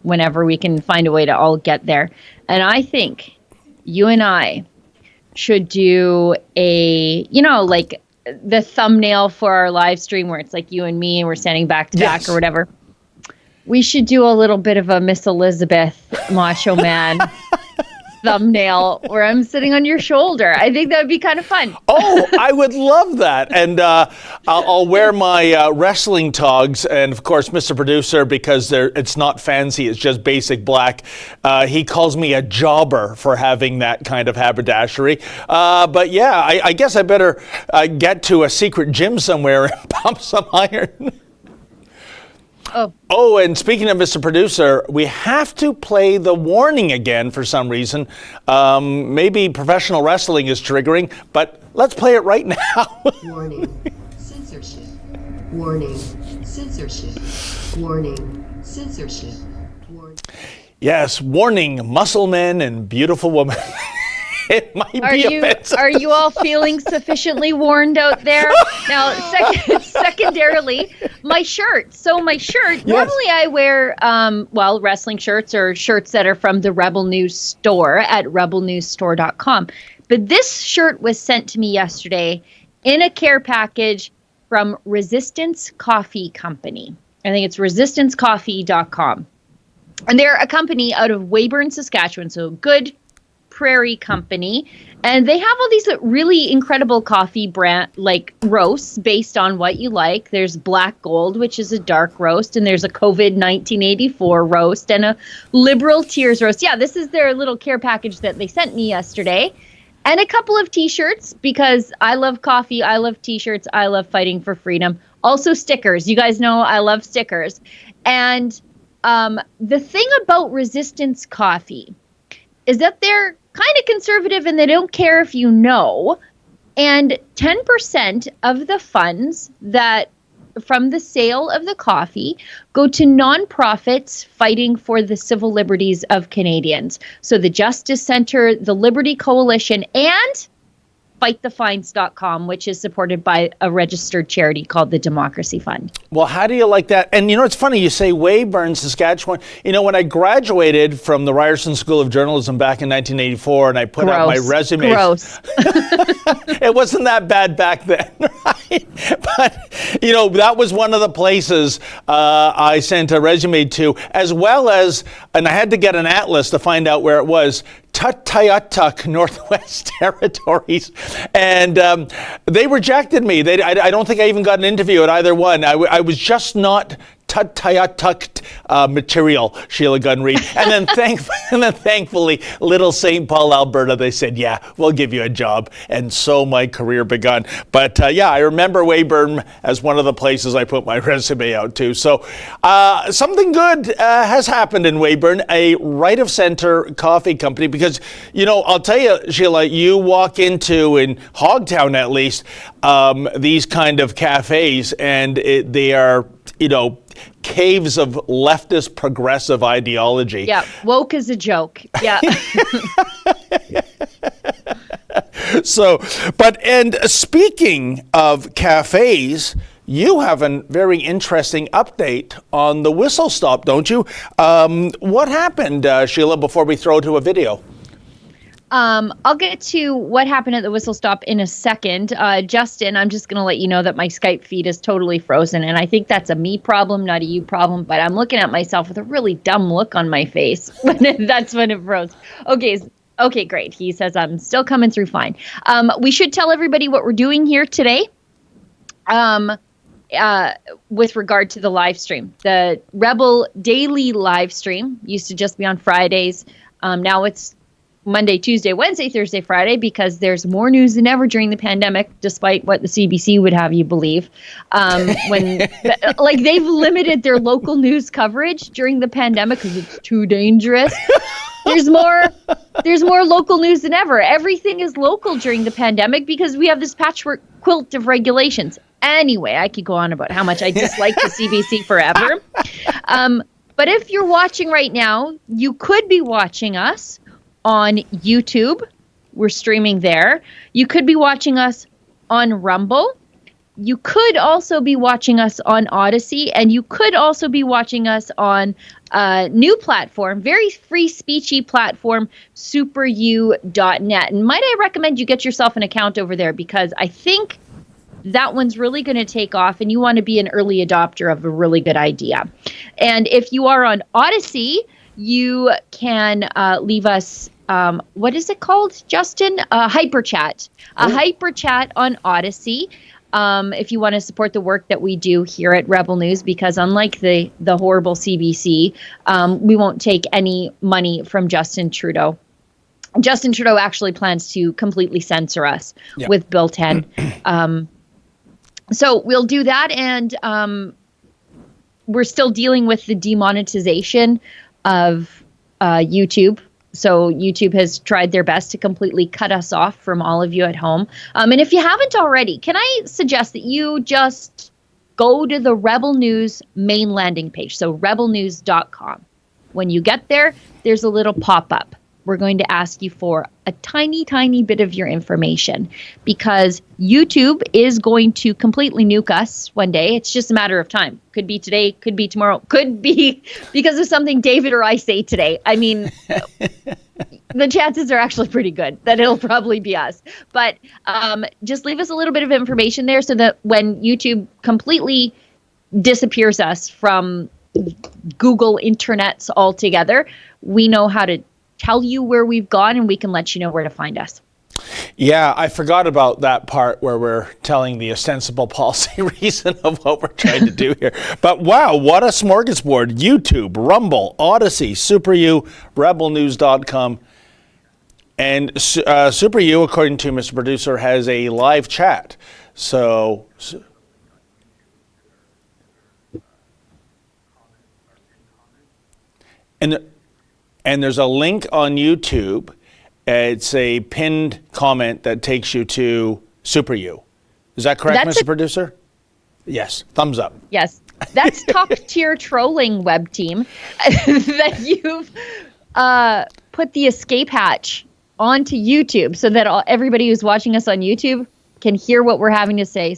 whenever we can find a way to all get there. And I think you and I should do a, like the thumbnail for our live stream where it's like you and me and we're standing back to back or whatever. We should do a little bit of a Miss Elizabeth Macho Man thumbnail where I'm sitting on your shoulder. I think that would be kind of fun. Oh, I would love that. And I'll wear my wrestling togs. And of course, Mr. Producer, because it's not fancy, it's just basic black. He calls me a jobber for having that kind of haberdashery. But yeah, I guess I better get to a secret gym somewhere and pump some iron. Oh, and speaking of Mr. Producer, we have to play the warning again for some reason. Maybe professional wrestling is triggering, but let's play it right now. Warning, censorship. Warning, censorship. Warning, censorship. Warning. Yes, warning, muscle men and beautiful women. It might be offensive. Are you all feeling sufficiently warned out there? Now, secondarily, my shirt. So my shirt, normally I wear, wrestling shirts or shirts that are from the Rebel News store at rebelnewsstore.com. But this shirt was sent to me yesterday in a care package from Resistance Coffee Company. I think it's resistancecoffee.com. And they're a company out of Weyburn, Saskatchewan, so good prairie company, and they have all these really incredible coffee brand like roasts based on what you like. There's Black Gold, which is a dark roast, and there's a COVID 1984 roast and a Liberal Tears roast. Yeah, this is their little care package that they sent me yesterday, and a couple of t-shirts because I love coffee, I love t-shirts, I love fighting for freedom. Also stickers. You guys know I love stickers. And the thing about Resistance Coffee is that they're kind of conservative and they don't care if you know. And 10% of the funds that from the sale of the coffee go to nonprofits fighting for the civil liberties of Canadians. So the Justice Center, the Liberty Coalition, and FightTheFines.com, which is supported by a registered charity called the Democracy Fund. Well, how do you like that? And it's funny, you say Weyburn, Saskatchewan. When I graduated from the Ryerson School of Journalism back in 1984 and I put out my resume. Gross. It wasn't that bad back then, right? But, that was one of the places I sent a resume to, as well as, and I had to get an atlas to find out where it was, Tutayutuk, Northwest Territories. And they rejected me. I don't think I even got an interview at either one. I was just not Tutayutuk material, Sheila Gunn Reid. And then thankfully, Little St. Paul, Alberta, they said, yeah, we'll give you a job. And so my career begun. But I remember Weyburn as one of the places I put my resume out to. So something good has happened in Weyburn, a right-of-center coffee company. Because, I'll tell you, Sheila, you walk into, in Hogtown at least, these kind of cafes, and they are, caves of leftist progressive ideology. Yeah, woke is a joke. Yeah. And speaking of cafes, you have a very interesting update on the whistle stop, don't you? What happened, Sheila, before we throw to a video? I'll get to what happened at the whistle stop in a second. Justin, I'm just going to let you know that my Skype feed is totally frozen, and I think that's a me problem, not a you problem, but I'm looking at myself with a really dumb look on my face. That's when it froze. Okay, great. He says I'm still coming through fine. We should tell everybody what we're doing here today. With regard to the live stream. The Rebel Daily live stream used to just be on Fridays. Now it's Monday, Tuesday, Wednesday, Thursday, Friday, because there's more news than ever during the pandemic, despite what the CBC would have you believe. They've limited their local news coverage during the pandemic because it's too dangerous. There's more local news than ever. Everything is local during the pandemic because we have this patchwork quilt of regulations. Anyway, I could go on about how much I dislike the CBC forever. But if you're watching right now, you could be watching us on YouTube. We're streaming there. You could be watching us on Rumble. You could also be watching us on Odyssey, and you could also be watching us on a new platform, very free speechy platform, superu.net. And might I recommend you get yourself an account over there, because I think that one's really going to take off, and you want to be an early adopter of a really good idea. And if you are on Odyssey, you can leave us, what is it called, Justin? Hyper chat. A hyper chat on Odyssey. If you want to support the work that we do here at Rebel News, because unlike the horrible CBC, we won't take any money from Justin Trudeau. Justin Trudeau actually plans to completely censor us with Bill 10. So we'll do that, and we're still dealing with the demonetization of YouTube. So YouTube has tried their best to completely cut us off from all of you at home. And if you haven't already, can I suggest that you just go to the Rebel News main landing page, so rebelnews.com. When you get there, there's a little pop-up. We're going to ask you for a tiny, tiny bit of your information, because YouTube is going to completely nuke us one day. It's just a matter of time. Could be today, could be tomorrow, could be because of something David or I say today. I mean, the chances are actually pretty good that it'll probably be us. But just leave us a little bit of information there, so that when YouTube completely disappears us from Google internets altogether, we know how to tell you where we've gone, and we can let you know where to find us. Yeah, I forgot about that part where we're telling the ostensible policy reason of what we're trying to do here. But wow, what a smorgasbord. YouTube, Rumble, Odyssey, SuperU, rebelnews.com. And SuperU, according to Mr. Producer, has a live chat. So and there's a link on YouTube. It's a pinned comment that takes you to SuperU. Is that correct, Mr. Producer? Yes. Thumbs up. Yes. That's top-tier trolling web team that you've put the escape hatch onto YouTube, so that everybody who's watching us on YouTube can hear what we're having to say.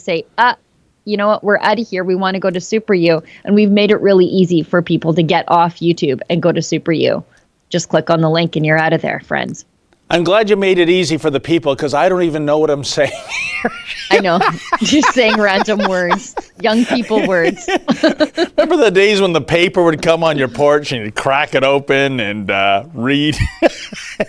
You know what? We're out of here. We want to go to SuperU. And we've made it really easy for people to get off YouTube and go to SuperU. Just click on the link and you're out of there, friends. I'm glad you made it easy for the people, because I don't even know what I'm saying. I know. Just saying random words. Young people words. Remember the days when the paper would come on your porch and you'd crack it open and read?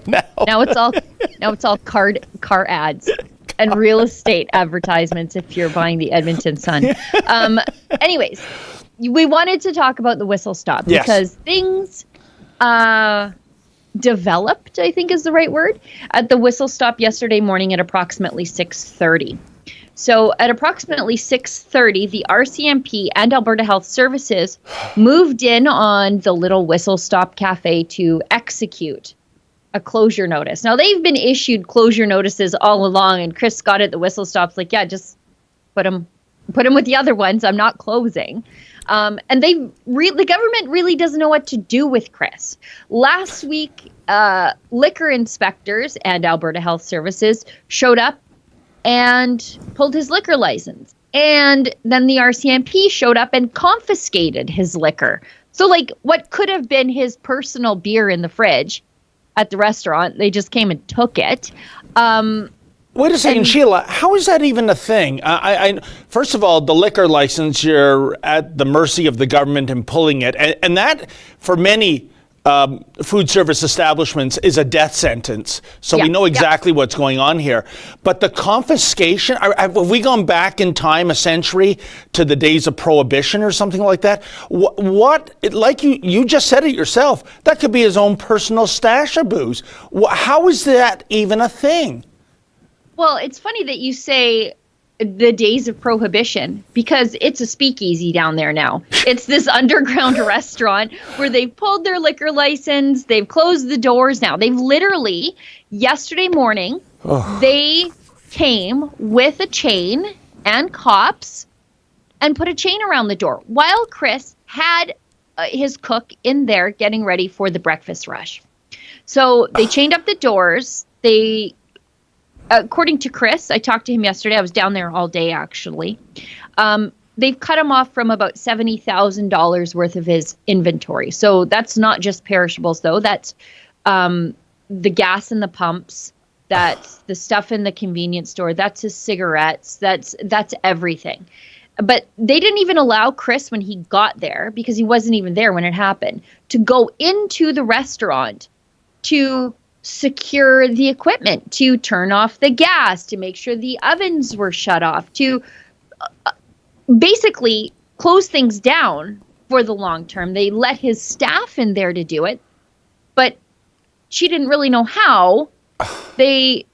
Now it's all car ads and real estate advertisements if you're buying the Edmonton Sun. Anyways, we wanted to talk about the whistle stop because things developed, I think is the right word, at the whistle stop yesterday morning at approximately 6:30. So at approximately 6:30, the RCMP and Alberta Health Services moved in on the little whistle stop cafe to execute a closure notice. Now, they've been issued closure notices all along, and Chris Scott at the whistle stop's like, yeah, just put them with the other ones. I'm not closing. And the government really doesn't know what to do with Chris. Last week, liquor inspectors and Alberta Health Services showed up and pulled his liquor license. And then the RCMP showed up and confiscated his liquor. So, like, what could have been his personal beer in the fridge at the restaurant, they just came and took it. Wait a second, Sheila, how is that even a thing? First of all, the liquor license, you're at the mercy of the government in pulling it. And that, for many food service establishments, is a death sentence. So we know exactly what's going on here. But the confiscation, have we gone back in time a century to the days of Prohibition or something like that? Like you just said it yourself, that could be his own personal stash of booze. How is that even a thing? Well, it's funny that you say the days of Prohibition, because it's a speakeasy down there now. It's this underground restaurant where they've pulled their liquor license. They've closed the doors now. They've literally, yesterday morning, they came with a chain and cops and put a chain around the door while Chris had his cook in there getting ready for the breakfast rush. So they chained up the doors. They according to Chris, I talked to him yesterday. I was down there all day, actually. They've cut him off from about $70,000 worth of his inventory. So that's not just perishables, though. That's the gas in the pumps. That's the stuff in the convenience store. That's his cigarettes. That's everything. But they didn't even allow Chris, when he got there, because he wasn't even there when it happened, to go into the restaurant to secure the equipment, to turn off the gas, to make sure the ovens were shut off, to basically close things down for the long term. They let his staff in there to do it, but she didn't really know how. They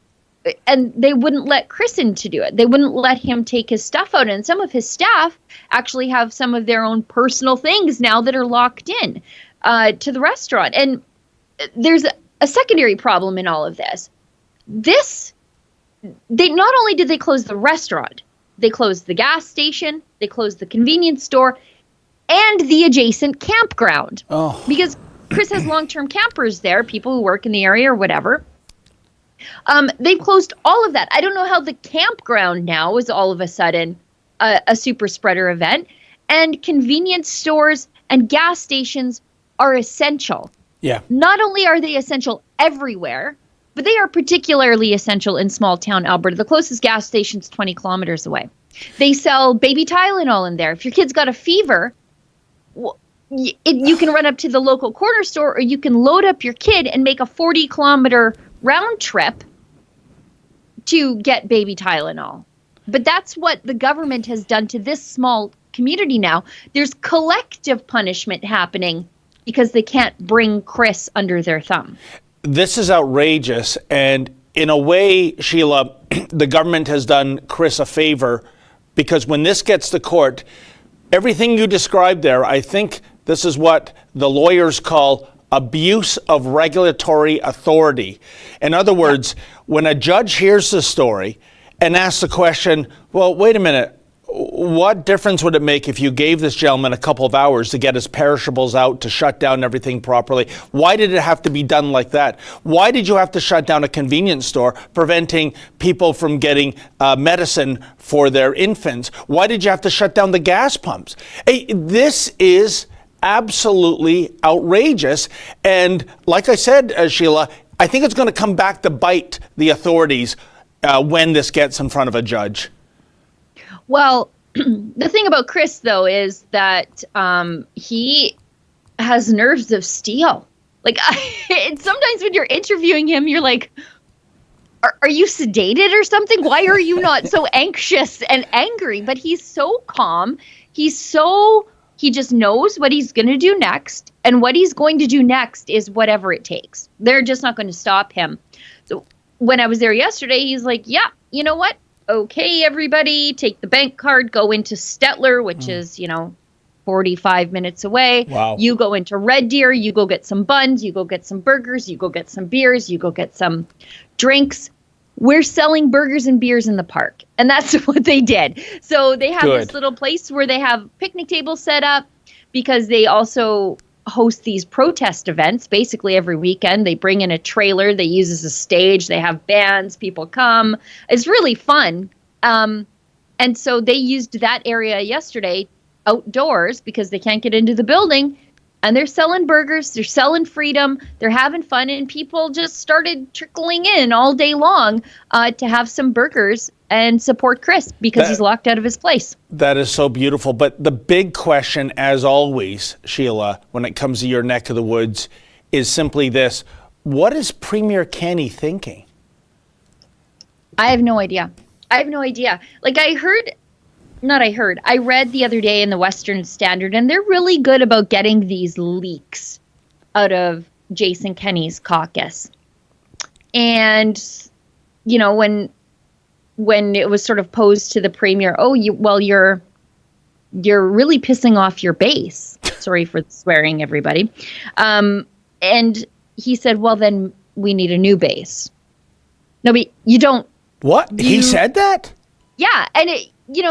wouldn't let Chris in to do it. They wouldn't let him take his stuff out. And some of his staff actually have some of their own personal things now that are locked in to the restaurant. And there's a secondary problem in all of this. They not only did they close the restaurant, they closed the gas station, they closed the convenience store, and the adjacent campground. Oh. Because Chris has long-term campers there, people who work in the area or whatever. They've closed all of that. I don't know how the campground now is all of a sudden a super spreader event. And convenience stores and gas stations are essential. Yeah. Not only are they essential everywhere, but they are particularly essential in small town Alberta. The closest gas station's 20 kilometers away. They sell baby Tylenol in there. If your kid's got a fever, you can run up to the local corner store, or you can load up your kid and make a 40-kilometer round trip to get baby Tylenol. But that's what the government has done to this small community now. There's collective punishment happening because they can't bring Chris under their thumb. This is outrageous. And in a way, Sheila, the government has done Chris a favor, because when this gets to court, everything you described there, I think this is what the lawyers call abuse of regulatory authority. In other words, when a judge hears the story and asks the question, well, wait a minute, what difference would it make if you gave this gentleman a couple of hours to get his perishables out, to shut down everything properly? Why did it have to be done like that? Why did you have to shut down a convenience store, preventing people from getting medicine for their infants? Why did you have to shut down the gas pumps? Hey, this is absolutely outrageous. And like I said, Sheila, I think it's going to come back to bite the authorities when this gets in front of a judge. Well, the thing about Chris, though, is that he has nerves of steel. Like, sometimes when you're interviewing him, you're like, are you sedated or something? Why are you not so anxious and angry? But he's so calm. He just knows what he's going to do next. And what he's going to do next is whatever it takes. They're just not going to stop him. So when I was there yesterday, he's like, yeah, you know what? Okay, everybody, take the bank card, go into Stettler, which is, 45 minutes away. Wow. You go into Red Deer, you go get some buns, you go get some burgers, you go get some beers, you go get some drinks. We're selling burgers and beers in the park. And that's what they did. So they have this little place where they have picnic tables set up, because they also host these protest events basically every weekend. They bring in a trailer they use as a stage. They have bands, people come. It's really fun. And so they used that area yesterday outdoors because they can't get into the building. And they're selling burgers, they're selling freedom, they're having fun, and people just started trickling in all day long to have some burgers and support Chris because he's locked out of his place. That is so beautiful. But the big question, as always, Sheila, when it comes to your neck of the woods, is simply this. What is Premier Kenney thinking? I have no idea. Like I read the other day in the Western Standard, and they're really good about getting these leaks out of Jason Kenney's caucus. And, when it was sort of posed to the premier, you're really pissing off your base. Sorry for swearing, everybody. And he said, well, then we need a new base. No, but you don't. What? He said that? Yeah. And you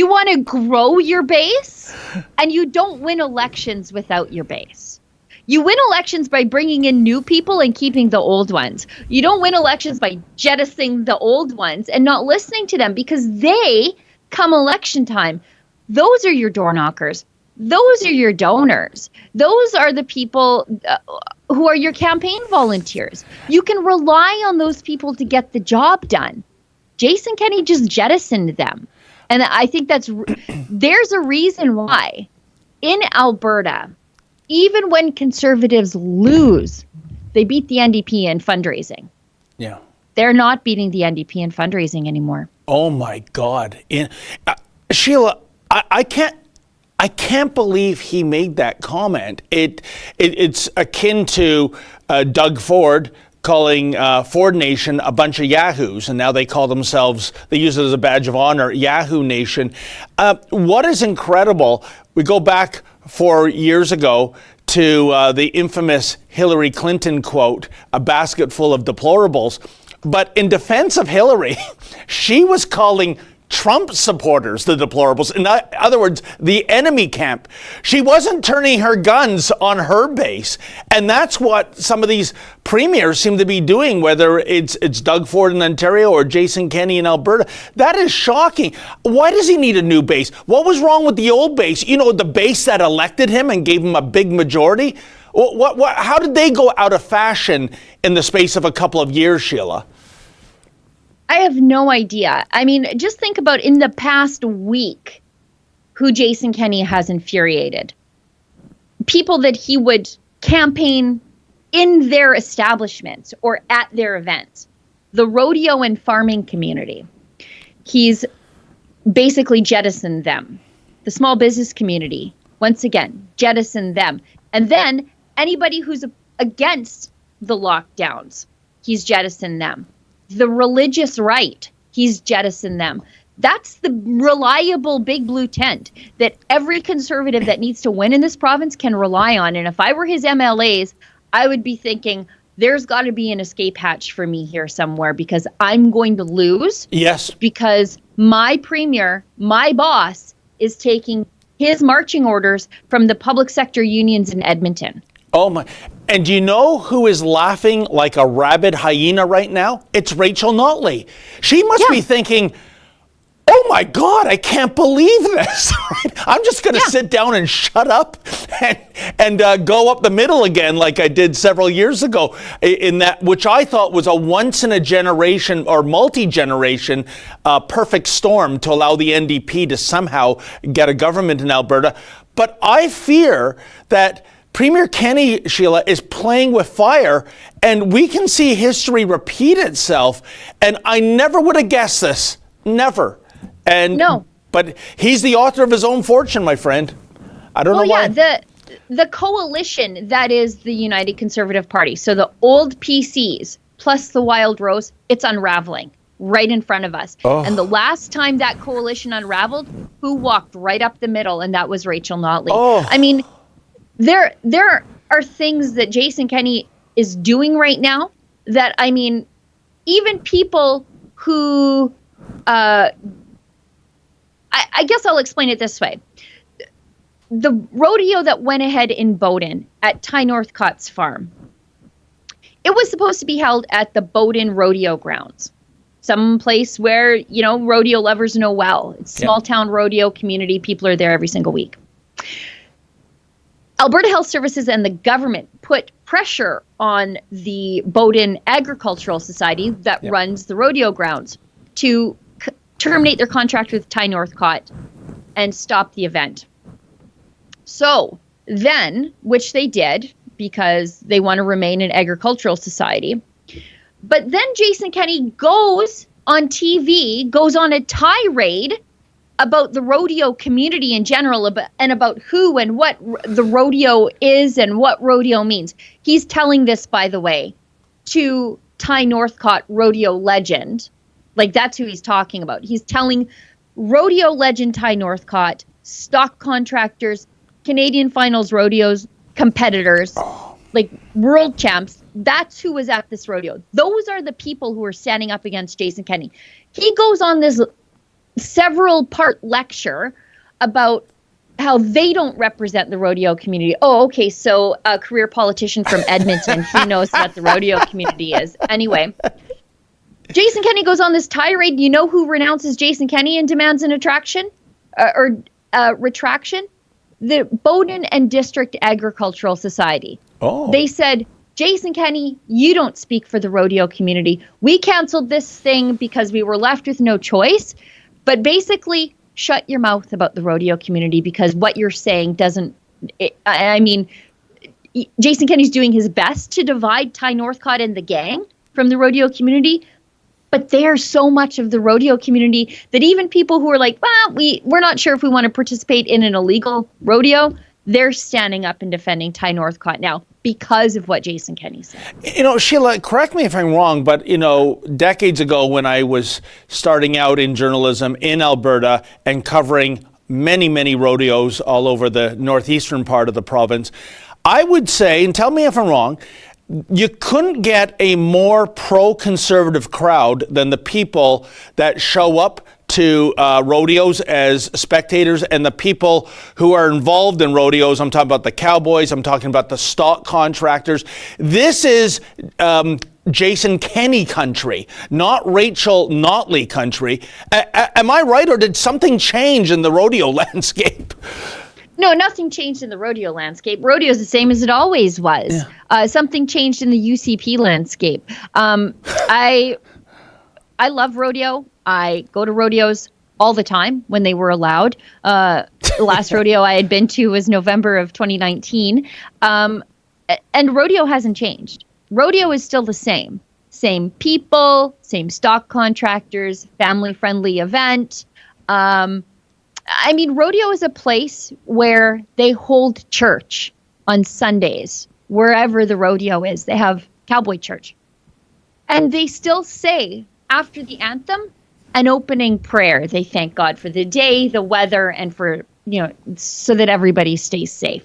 want to grow your base, and you don't win elections without your base. You win elections by bringing in new people and keeping the old ones. You don't win elections by jettisoning the old ones and not listening to them, because they, come election time, those are your door knockers. Those are your donors. Those are the people who are your campaign volunteers. You can rely on those people to get the job done. Jason Kenney just jettisoned them. And I think there's a reason why in Alberta, even when Conservatives lose, they beat the NDP in fundraising. Yeah. They're not beating the NDP in fundraising anymore. Oh my God. Sheila, I can't believe he made that comment. It's akin to Doug Ford calling Ford Nation a bunch of yahoos, and now they call themselves, they use it as a badge of honor, Yahoo Nation. What is incredible, we go back 4 years ago to the infamous Hillary Clinton quote, "a basket full of deplorables." But in defense of Hillary, she was calling Trump supporters the deplorables. In other words, the enemy camp. She wasn't turning her guns on her base. And that's what some of these premiers seem to be doing, whether it's Doug Ford in Ontario or Jason Kenney in Alberta. That is shocking. Why does he need a new base? What was wrong with the old base? You know, the base that elected him and gave him a big majority? How did they go out of fashion in the space of a couple of years, Sheila? I have no idea. I mean, just think about in the past week who Jason Kenney has infuriated. People that he would campaign in their establishments or at their events. The rodeo and farming community. He's basically jettisoned them. The small business community, once again, jettisoned them. And then anybody who's against the lockdowns, he's jettisoned them. The religious right, he's jettisoned them. That's the reliable big blue tent that every Conservative that needs to win in this province can rely on. And if I were his MLAs, I would be thinking, there's got to be an escape hatch for me here somewhere, because I'm going to lose. Yes. Because my premier, my boss, is taking his marching orders from the public sector unions in Edmonton. Oh my. And do you know who is laughing like a rabid hyena right now? It's Rachel Notley. She must be thinking, oh my God, I can't believe this. I'm just going to sit down and shut up and go up the middle again like I did several years ago, in that, which I thought was a once in a generation or multi-generation perfect storm to allow the NDP to somehow get a government in Alberta. But I fear that Premier Kenney, Sheila, is playing with fire, and we can see history repeat itself. And I never would have guessed this. Never. And no. But he's the author of his own fortune, my friend. I don't know why. The coalition that is the United Conservative Party, so the old PCs plus the Wild Rose, it's unraveling right in front of us. Oh. And the last time that coalition unraveled, who walked right up the middle? And that was Rachel Notley. Oh. I mean, there are things that Jason Kenney is doing right now that, I mean, even people who, I guess I'll explain it this way. The rodeo that went ahead in Bowden at Ty Northcott's farm, it was supposed to be held at the Bowden Rodeo Grounds, some place where, you know, rodeo lovers know well. It's small town rodeo community. People are there every single week. Alberta Health Services and the government put pressure on the Bowden Agricultural Society that runs the rodeo grounds to terminate their contract with Ty Northcott and stop the event. So then, which they did because they want to remain an agricultural society. But then Jason Kenney goes on TV, goes on a tirade about the rodeo community in general, and about who and what the rodeo is and what rodeo means. He's telling this, by the way, to Ty Northcott, rodeo legend. Like, that's who he's talking about. He's telling rodeo legend Ty Northcott, stock contractors, Canadian finals rodeos competitors, like world champs. That's who was at this rodeo. Those are the people who are standing up against Jason Kenney. He goes on this several part lecture about how they don't represent the rodeo community. Oh, okay, so a career politician from Edmonton, he knows what the rodeo community is. Anyway, Jason Kenney goes on this tirade. You know who renounces Jason Kenney and demands an retraction? The Bowden and District Agricultural Society. Oh. They said, Jason Kenney, you don't speak for the rodeo community. We canceled this thing because we were left with no choice. But basically, shut your mouth about the rodeo community, because what you're saying doesn't, Jason Kenney's doing his best to divide Ty Northcott and the gang from the rodeo community. But there's so much of the rodeo community that even people who are like, well, we're not sure if we want to participate in an illegal rodeo, they're standing up and defending Ty Northcott now because of what Jason Kenney said. Sheila, correct me if I'm wrong, but, decades ago when I was starting out in journalism in Alberta and covering many, many rodeos all over the northeastern part of the province, I would say, and tell me if I'm wrong, you couldn't get a more pro-conservative crowd than the people that show up to rodeos as spectators, and the people who are involved in rodeos. I'm talking about the cowboys. I'm talking about the stock contractors. This is Jason Kenney country, not Rachel Notley country. Am I right, or did something change in the rodeo landscape? No, nothing changed in the rodeo landscape. Rodeo is the same as it always was. Yeah. Something changed in the UCP landscape. I love rodeo. I go to rodeos all the time when they were allowed. The last rodeo I had been to was November of 2019. And rodeo hasn't changed. Rodeo is still the same. Same people, same stock contractors, family-friendly event. Rodeo is a place where they hold church on Sundays, wherever the rodeo is. They have cowboy church. And they still say, after the anthem, an opening prayer. They thank God for the day, the weather, and for, so that everybody stays safe.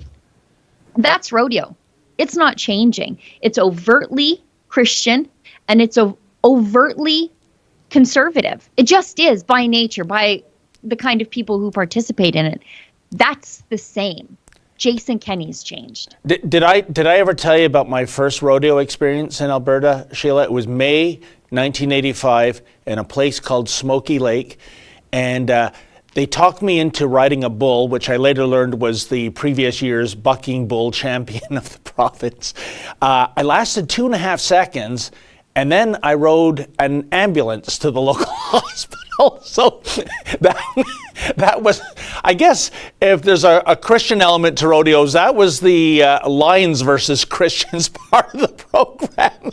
That's rodeo. It's not changing. It's overtly Christian, and it's overtly conservative. It just is by nature, by the kind of people who participate in it. That's the same. Jason Kenney's changed. Did I ever tell you about my first rodeo experience in Alberta, Sheila? It was May 1985 in a place called Smoky Lake, and they talked me into riding a bull, which I later learned was the previous year's bucking bull champion of the province. I lasted 2.5 seconds, and then I rode an ambulance to the local hospital. So that was, I guess, if there's a Christian element to rodeos, that was the Lions versus Christians part of the program.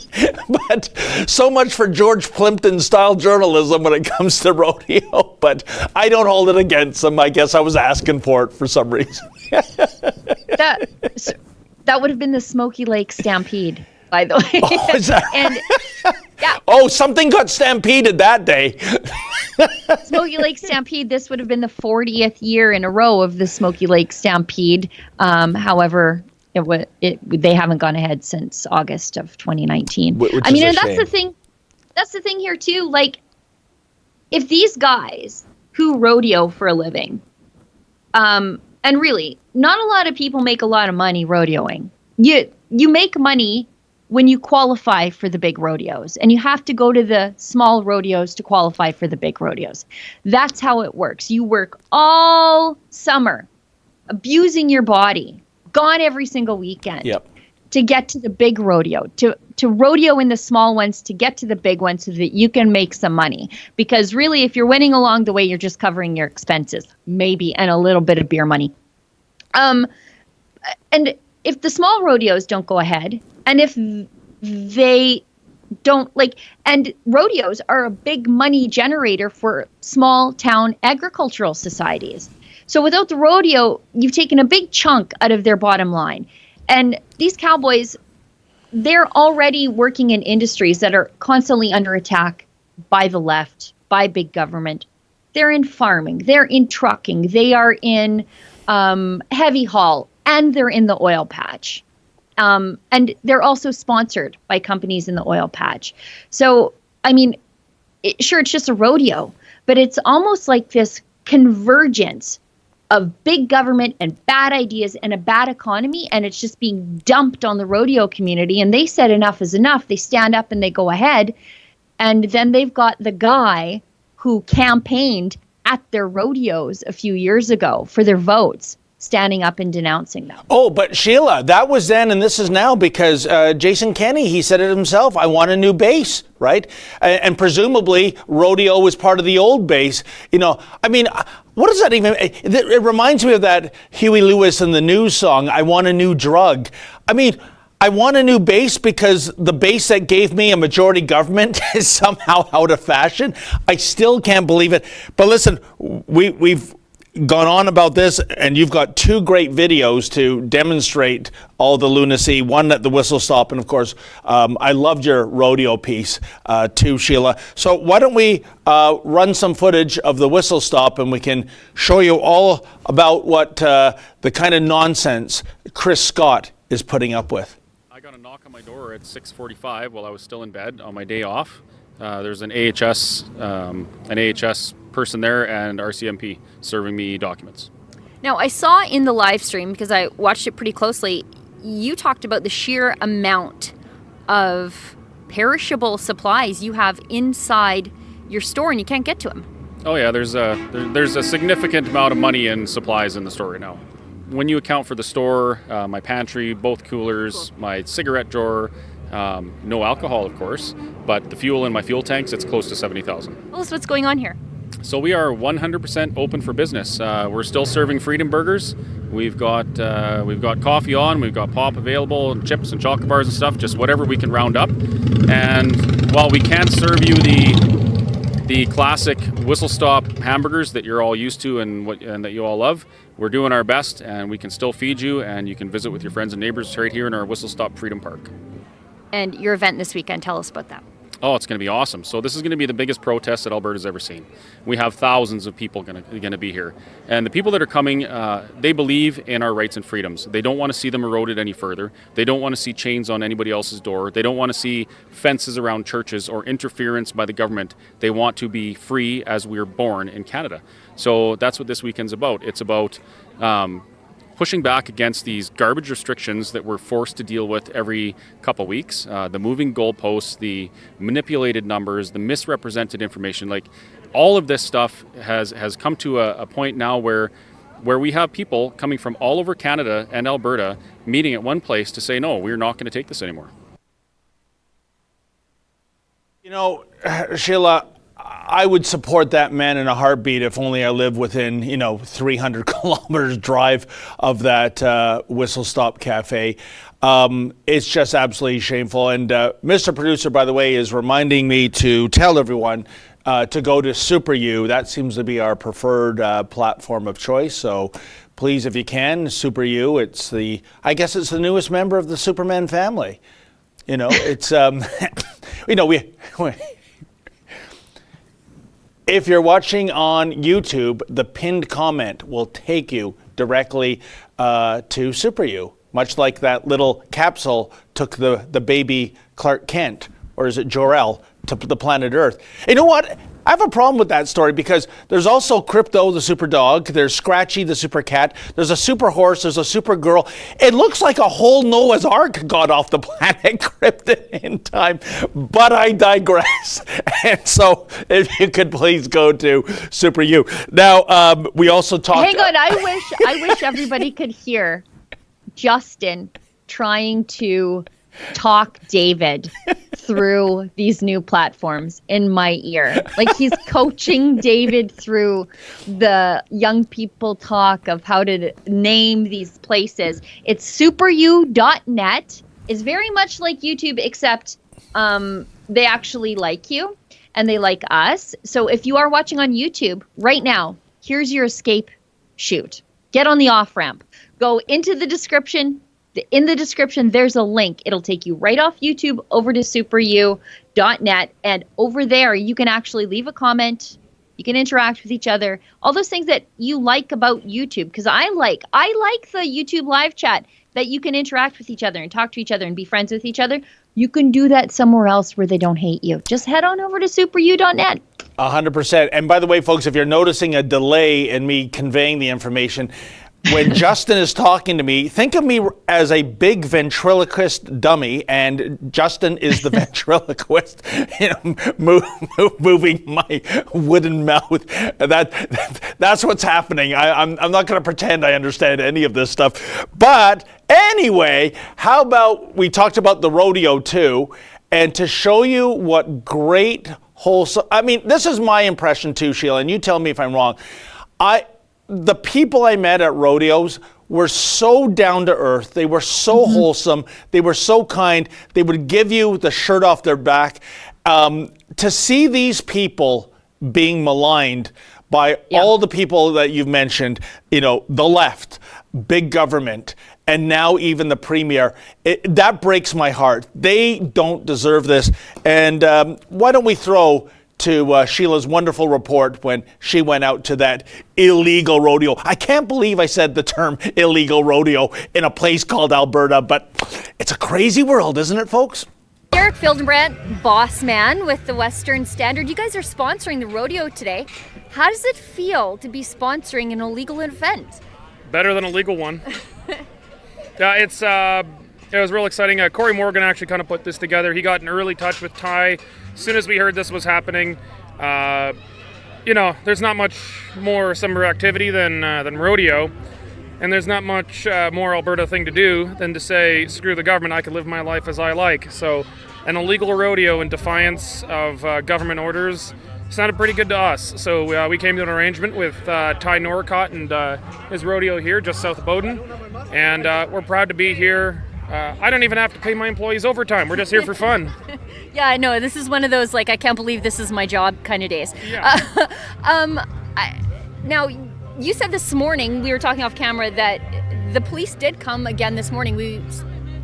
But so much for George Plimpton-style journalism when it comes to rodeo. But I don't hold it against them. I guess I was asking for it for some reason. That would have been the Smoky Lake Stampede, by the way. Oh, is that? And yeah. Oh, something got stampeded that day. Smoky Lake Stampede. This would have been the 40th year in a row of the Smoky Lake Stampede. However, they haven't gone ahead since August of 2019. And that's shame. the thing. That's the thing here too. Like, if these guys who rodeo for a living, and really, not a lot of people make a lot of money rodeoing. You make money when you qualify for the big rodeos, and you have to go to the small rodeos to qualify for the big rodeos. That's how it works. You work all summer, abusing your body, gone every single weekend. Yep. To get to the big rodeo, to rodeo in the small ones, to get to the big ones so that you can make some money. Because really, if you're winning along the way, you're just covering your expenses, maybe, and a little bit of beer money. And if the small rodeos don't go ahead, and if they don't and rodeos are a big money generator for small town agricultural societies. So without the rodeo, you've taken a big chunk out of their bottom line. And these cowboys, they're already working in industries that are constantly under attack by the left, by big government. They're in farming, they're in trucking, they are in heavy haul, and they're in the oil patch. And they're also sponsored by companies in the oil patch. So, it's just a rodeo, but it's almost like this convergence of big government and bad ideas and a bad economy, and it's just being dumped on the rodeo community. And they said enough is enough. They stand up and they go ahead. And then they've got the guy who campaigned at their rodeos a few years ago for their votes standing up and denouncing them. Oh, but Sheila, that was then and this is now because Jason Kenney, he said it himself, I want a new base, right? And presumably rodeo was part of the old base. You know, I mean, what does that even, it reminds me of that Huey Lewis and the News song, I want a new drug. I mean, I want a new base because the base that gave me a majority government is somehow out of fashion. I still can't believe it. But listen, we've gone on about this, and you've got two great videos to demonstrate all the lunacy. One at the whistle stop, and of course, I loved your rodeo piece too, Sheila. So why don't we run some footage of the whistle stop, and we can show you all about what the kind of nonsense Chris Scott is putting up with. I got a knock on my door at 6:45 while I was still in bed on my day off. There's an AHS person there and RCMP serving me documents. Now, I saw in the live stream, because I watched it pretty closely, you talked about the sheer amount of perishable supplies you have inside your store and you can't get to them. Oh yeah, there's a significant amount of money in supplies in the store right now. When you account for the store, my pantry, both coolers, my cigarette drawer, no alcohol, of course, but the fuel in my fuel tanks, it's close to 70,000. Tell us what's going on here. So we are 100% open for business. We're still serving Freedom Burgers. We've got coffee on, we've got pop available, and chips and chocolate bars and stuff, just whatever we can round up. And while we can't serve you the classic whistle stop hamburgers that you're all used to and that you all love, we're doing our best, and we can still feed you, and you can visit with your friends and neighbors right here in our Whistle Stop Freedom Park. And your event this weekend, tell us about that. Oh, it's going to be awesome. So this is going to be the biggest protest that Alberta's ever seen. We have thousands of people going to be here. And the people that are coming, they believe in our rights and freedoms. They don't want to see them eroded any further. They don't want to see chains on anybody else's door. They don't want to see fences around churches or interference by the government. They want to be free as we were born in Canada. So that's what this weekend's about. It's about pushing back against these garbage restrictions that we're forced to deal with every couple weeks, the moving goalposts, the manipulated numbers, the misrepresented information. Like, all of this stuff has come to a point now where we have people coming from all over Canada and Alberta meeting at one place to say, no, we're not going to take this anymore. You know, Sheila, I would support that man in a heartbeat if only I lived within, 300 kilometers drive of that Whistle Stop Cafe. It's just absolutely shameful. And Mr. Producer, by the way, is reminding me to tell everyone to go to Super U. That seems to be our preferred platform of choice. So please, if you can, Super U. I guess it's the newest member of the Superman family. It's, if you're watching on YouTube, the pinned comment will take you directly to Super U, much like that little capsule took the baby Clark Kent, or is it Jor-El, to the planet Earth. You know what? I have a problem with that story because there's also Crypto, the super dog. There's Scratchy, the super cat. There's a super horse. There's a super girl. It looks like a whole Noah's Ark got off the planet Krypton in time, but I digress. And so if you could please go to Super U. Now, we also talked... Hang on, I wish everybody could hear Justin trying to talk David through these new platforms in my ear. Like, he's coaching David through the young people talk of how to name these places. It's superu.net. It's very much like YouTube, except they actually like you and they like us. So if you are watching on YouTube right now, here's your escape chute. Get on the off-ramp. Go into the description. In the description, there's a link. It'll take you right off YouTube over to superu.net. And over there, you can actually leave a comment. You can interact with each other. All those things that you like about YouTube. Because I like the YouTube live chat, that you can interact with each other and talk to each other and be friends with each other. You can do that somewhere else where they don't hate you. Just head on over to superu.net. 100%. And by the way, folks, if you're noticing a delay in me conveying the information, when Justin is talking to me, think of me as a big ventriloquist dummy, and Justin is the ventriloquist, moving my wooden mouth. That's what's happening. I'm not going to pretend I understand any of this stuff. But anyway, how about we talked about the rodeo too, and to show you what great wholesome. I mean, this is my impression too, Sheila, and you tell me if I'm wrong. The people I met at rodeos were so down to earth. They were so wholesome. They were so kind. They would give you the shirt off their back. To see these people being maligned by all the people that you've mentioned, the left, big government, and now even the premier, that breaks my heart. They don't deserve this. And why don't we throw to Sheila's wonderful report when she went out to that illegal rodeo. I can't believe I said the term illegal rodeo in a place called Alberta, but it's a crazy world, isn't it, folks? Eric Fildenbrandt, boss man with the Western Standard. You guys are sponsoring the rodeo today. How does it feel to be sponsoring an illegal event? Better than a legal one. It was real exciting. Corey Morgan actually kind of put this together. He got in early touch with Ty. As soon as we heard this was happening, there's not much more summer activity than rodeo, and there's not much more Alberta thing to do than to say, screw the government, I can live my life as I like. So an illegal rodeo in defiance of government orders sounded pretty good to us. So we came to an arrangement with Ty Norcott and his rodeo here just south of Bowden, and we're proud to be here. I don't even have to pay my employees overtime. We're just here for fun. Yeah, I know. This is one of those, I can't believe this is my job kind of days. Yeah. Now, you said this morning, we were talking off camera, that the police did come again this morning.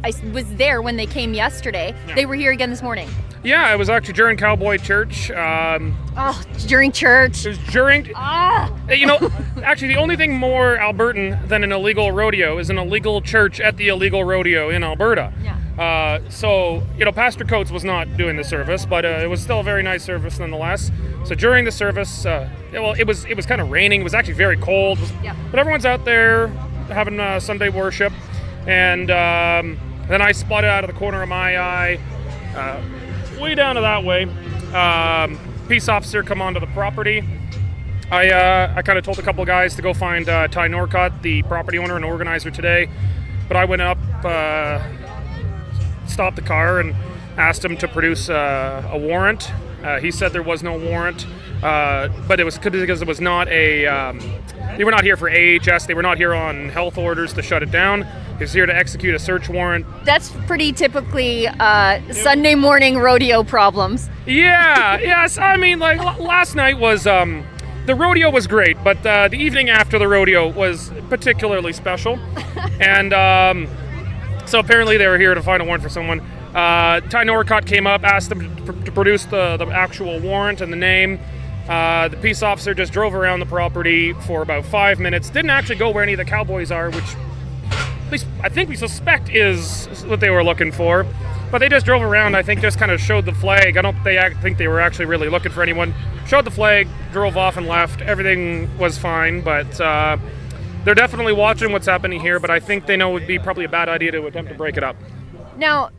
I was there when they came yesterday. Yeah. They were here again this morning. Yeah, it was actually during Cowboy Church. During church. It was during... Actually, the only thing more Albertan than an illegal rodeo is an illegal church at the illegal rodeo in Alberta. Yeah. Pastor Coates was not doing the service, but it was still a very nice service nonetheless. So during the service, it was kind of raining. It was actually very cold. But everyone's out there having Sunday worship. And then I spotted out of the corner of my eye, way down to that way, peace officer come onto the property. I kind of told a couple of guys to go find Ty Norcott, the property owner and organizer today. But I went up, stopped the car and asked him to produce a warrant. He said there was no warrant, but it was because it was not they were not here for AHS. They were not here on health orders to shut it down. He was here to execute a search warrant. That's pretty typically Sunday morning rodeo problems. Yeah, yes. I mean, last night was, the rodeo was great, but the evening after the rodeo was particularly special. And so apparently they were here to find a warrant for someone. Ty Norcott came up, asked them to produce the actual warrant and the name. The peace officer just drove around the property for about 5 minutes. Didn't actually go where any of the cowboys are, which at least I think we suspect is what they were looking for. But they just drove around, I think just kind of showed the flag. I don't think they were actually really looking for anyone. Showed the flag, drove off and left. Everything was fine, but they're definitely watching what's happening here, but I think they know it would be probably a bad idea to attempt to break it up. Now,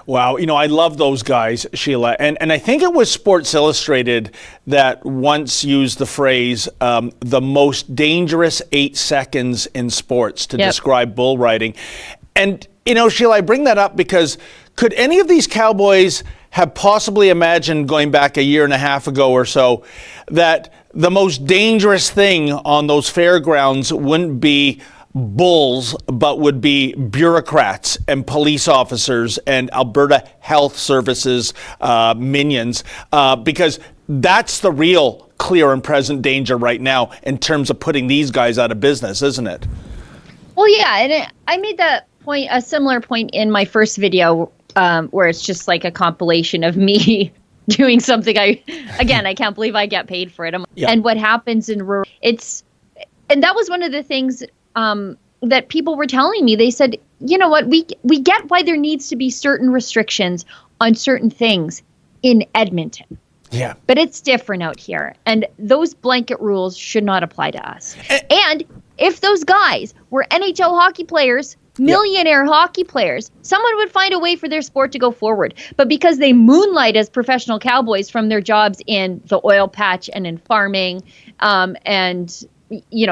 wow, I love those guys, Sheila. And I think it was Sports Illustrated that once used the phrase, the most dangerous 8 seconds in sports to describe bull riding. And, Sheila, I bring that up because could any of these cowboys have possibly imagined going back a year and a half ago or so that the most dangerous thing on those fairgrounds wouldn't be bulls, but would be bureaucrats and police officers and Alberta Health Services minions, because that's the real clear and present danger right now in terms of putting these guys out of business, isn't it? Well, yeah, and I made that point, a similar point in my first video, where it's just like a compilation of me doing something. I can't believe I get paid for it. And what happens in rural, and that was one of the things that people were telling me. They said, you know what, we get why there needs to be certain restrictions on certain things in Edmonton. Yeah. But it's different out here. And those blanket rules should not apply to us. And if those guys were NHL hockey players, millionaire hockey players, someone would find a way for their sport to go forward. But because they moonlight as professional cowboys from their jobs in the oil patch and in farming and,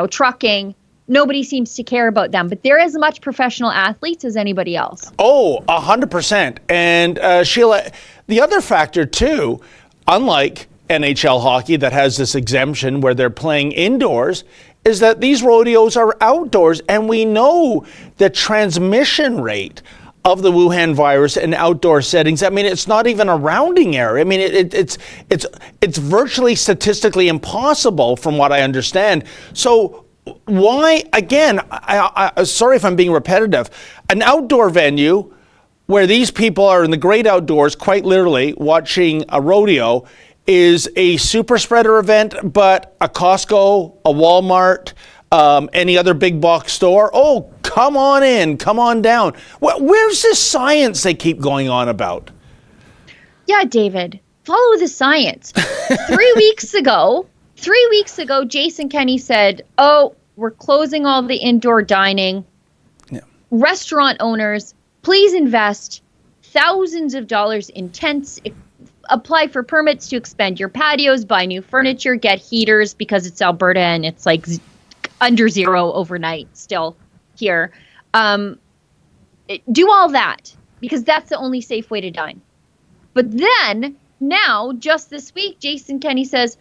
trucking, nobody seems to care about them. But they're as much professional athletes as anybody else. Oh, 100%. And Sheila, the other factor too, unlike NHL hockey that has this exemption where they're playing indoors, is that these rodeos are outdoors, and we know the transmission rate of the Wuhan virus in outdoor settings. I mean, it's not even a rounding error. I mean, it's virtually statistically impossible from what I understand. So why, again, I sorry if I'm being repetitive, an outdoor venue where these people are in the great outdoors, quite literally, watching a rodeo, is a super spreader event, but a Costco, a Walmart, any other big box store, oh, come on in, come on down. Where's this science they keep going on about? Yeah, David, follow the science. 3 weeks ago, Jason Kenney said, oh, we're closing all the indoor dining. Yeah. Restaurant owners, please invest thousands of dollars in tents, apply for permits to expand your patios, buy new furniture, get heaters because it's Alberta and it's like under zero overnight still here. Do all that because that's the only safe way to dine. But then now, just this week, Jason Kenney says,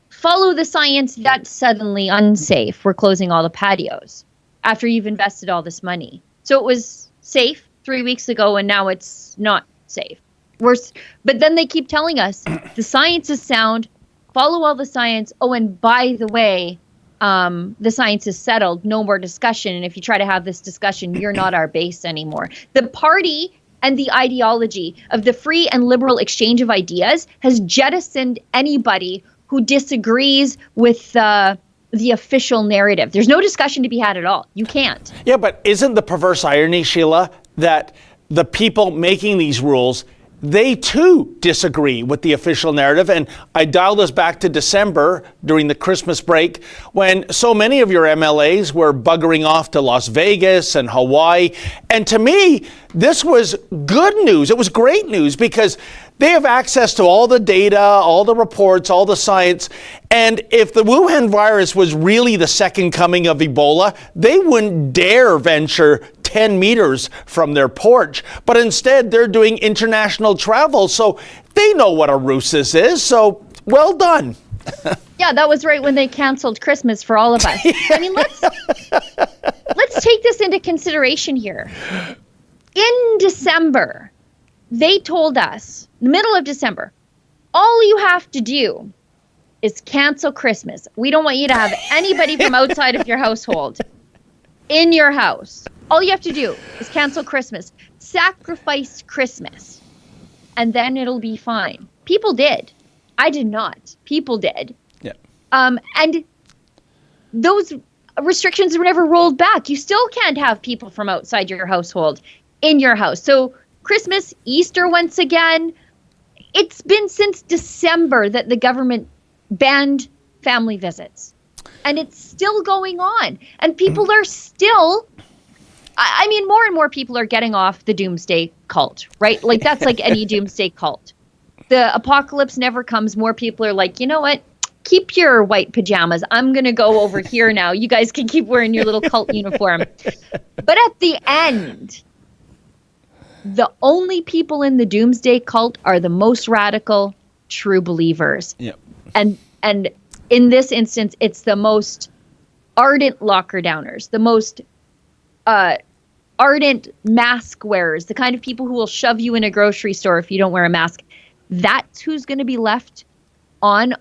follow the science, that's suddenly unsafe. We're closing all the patios after you've invested all this money. So it was safe 3 weeks ago and now it's not safe. But then they keep telling us the science is sound, follow all the science. Oh, and by the way, the science is settled, no more discussion. And if you try to have this discussion, you're not our base anymore. The party and the ideology of the free and liberal exchange of ideas has jettisoned anybody who disagrees with the official narrative. There's no discussion to be had at all. You can't. Yeah, but isn't the perverse irony, Sheila, that the people making these rules, they too disagree with the official narrative? And I dialed us back to December during the Christmas break when so many of your MLAs were buggering off to Las Vegas and Hawaii. And to me, this was good news. It was great news because they have access to all the data, all the reports, all the science. And if the Wuhan virus was really the second coming of Ebola, they wouldn't dare venture 10 meters from their porch. But instead, they're doing international travel. So they know what a ruse this is. So well done. Yeah, that was right when they canceled Christmas for all of us. I mean, let's take this into consideration here. In December, they told us, middle of December, all you have to do is cancel Christmas. We don't want you to have anybody from outside of your household in your house. All you have to do is cancel Christmas, sacrifice Christmas, and then it'll be fine. People did. I did not. People did. Yeah. And those restrictions were never rolled back. You still can't have people from outside your household in your house. So Christmas, Easter once again, it's been since December that the government banned family visits. And it's still going on. And people are still, I mean, more and more people are getting off the doomsday cult, right? Like that's like any doomsday cult. The apocalypse never comes. More people are like, you know what? Keep your white pajamas. I'm going to go over here now. You guys can keep wearing your little cult uniform. But at the end, the only people in the doomsday cult are the most radical true believers. Yep. And in this instance, it's the most ardent locker downers, the most ardent mask wearers, the kind of people who will shove you in a grocery store if you don't wear a mask. That's who's going to be left on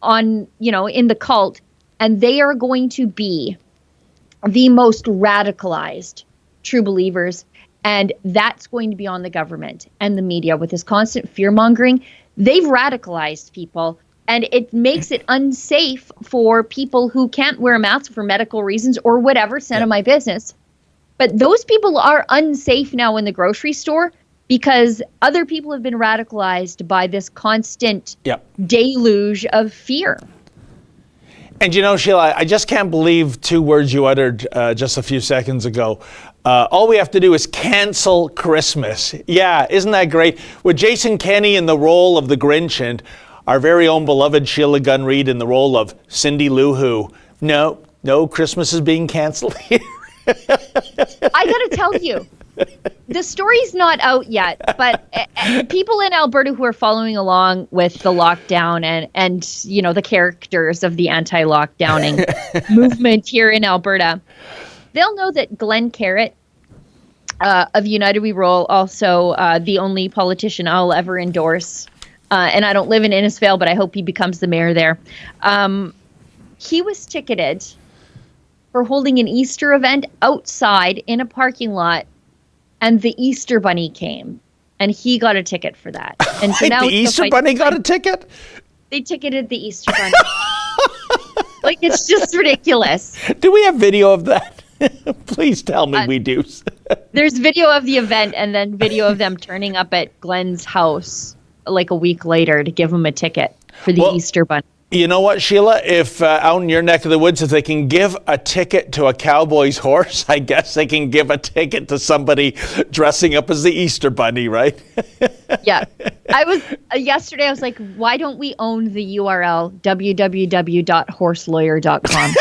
in the cult, and they are going to be the most radicalized true believers. And that's going to be on the government and the media with this constant fear mongering. They've radicalized people, and it makes it unsafe for people who can't wear a mask for medical reasons or whatever. It's none of my business. But those people are unsafe now in the grocery store because other people have been radicalized by this constant deluge of fear. And you know, Sheila, I just can't believe 2 words you uttered just a few seconds ago. All we have to do is cancel Christmas. Yeah, isn't that great? With Jason Kenney in the role of the Grinch and our very own beloved Sheila Gunn Reid in the role of Cindy Lou Who. No, Christmas is being canceled here. I gotta tell you, the story's not out yet, but people in Alberta who are following along with the lockdown and you know, the characters of the anti-lockdowning movement here in Alberta, they'll know that Glenn Carrott of United We Roll, also the only politician I'll ever endorse, and I don't live in Innisfail, but I hope he becomes the mayor there. He was ticketed for holding an Easter event outside in a parking lot, and the Easter Bunny came, and he got a ticket for that. And so now the Easter Bunny got a ticket? They ticketed the Easter Bunny. Like, it's just ridiculous. Do we have video of that? Please tell me we do. There's video of the event and then video of them turning up at Glenn's house like a week later to give him a ticket for the Easter Bunny. You know what, Sheila? If out in your neck of the woods, if they can give a ticket to a cowboy's horse, I guess they can give a ticket to somebody dressing up as the Easter Bunny, right? Yeah. I was yesterday, I was like, why don't we own the URL www.horselawyer.com?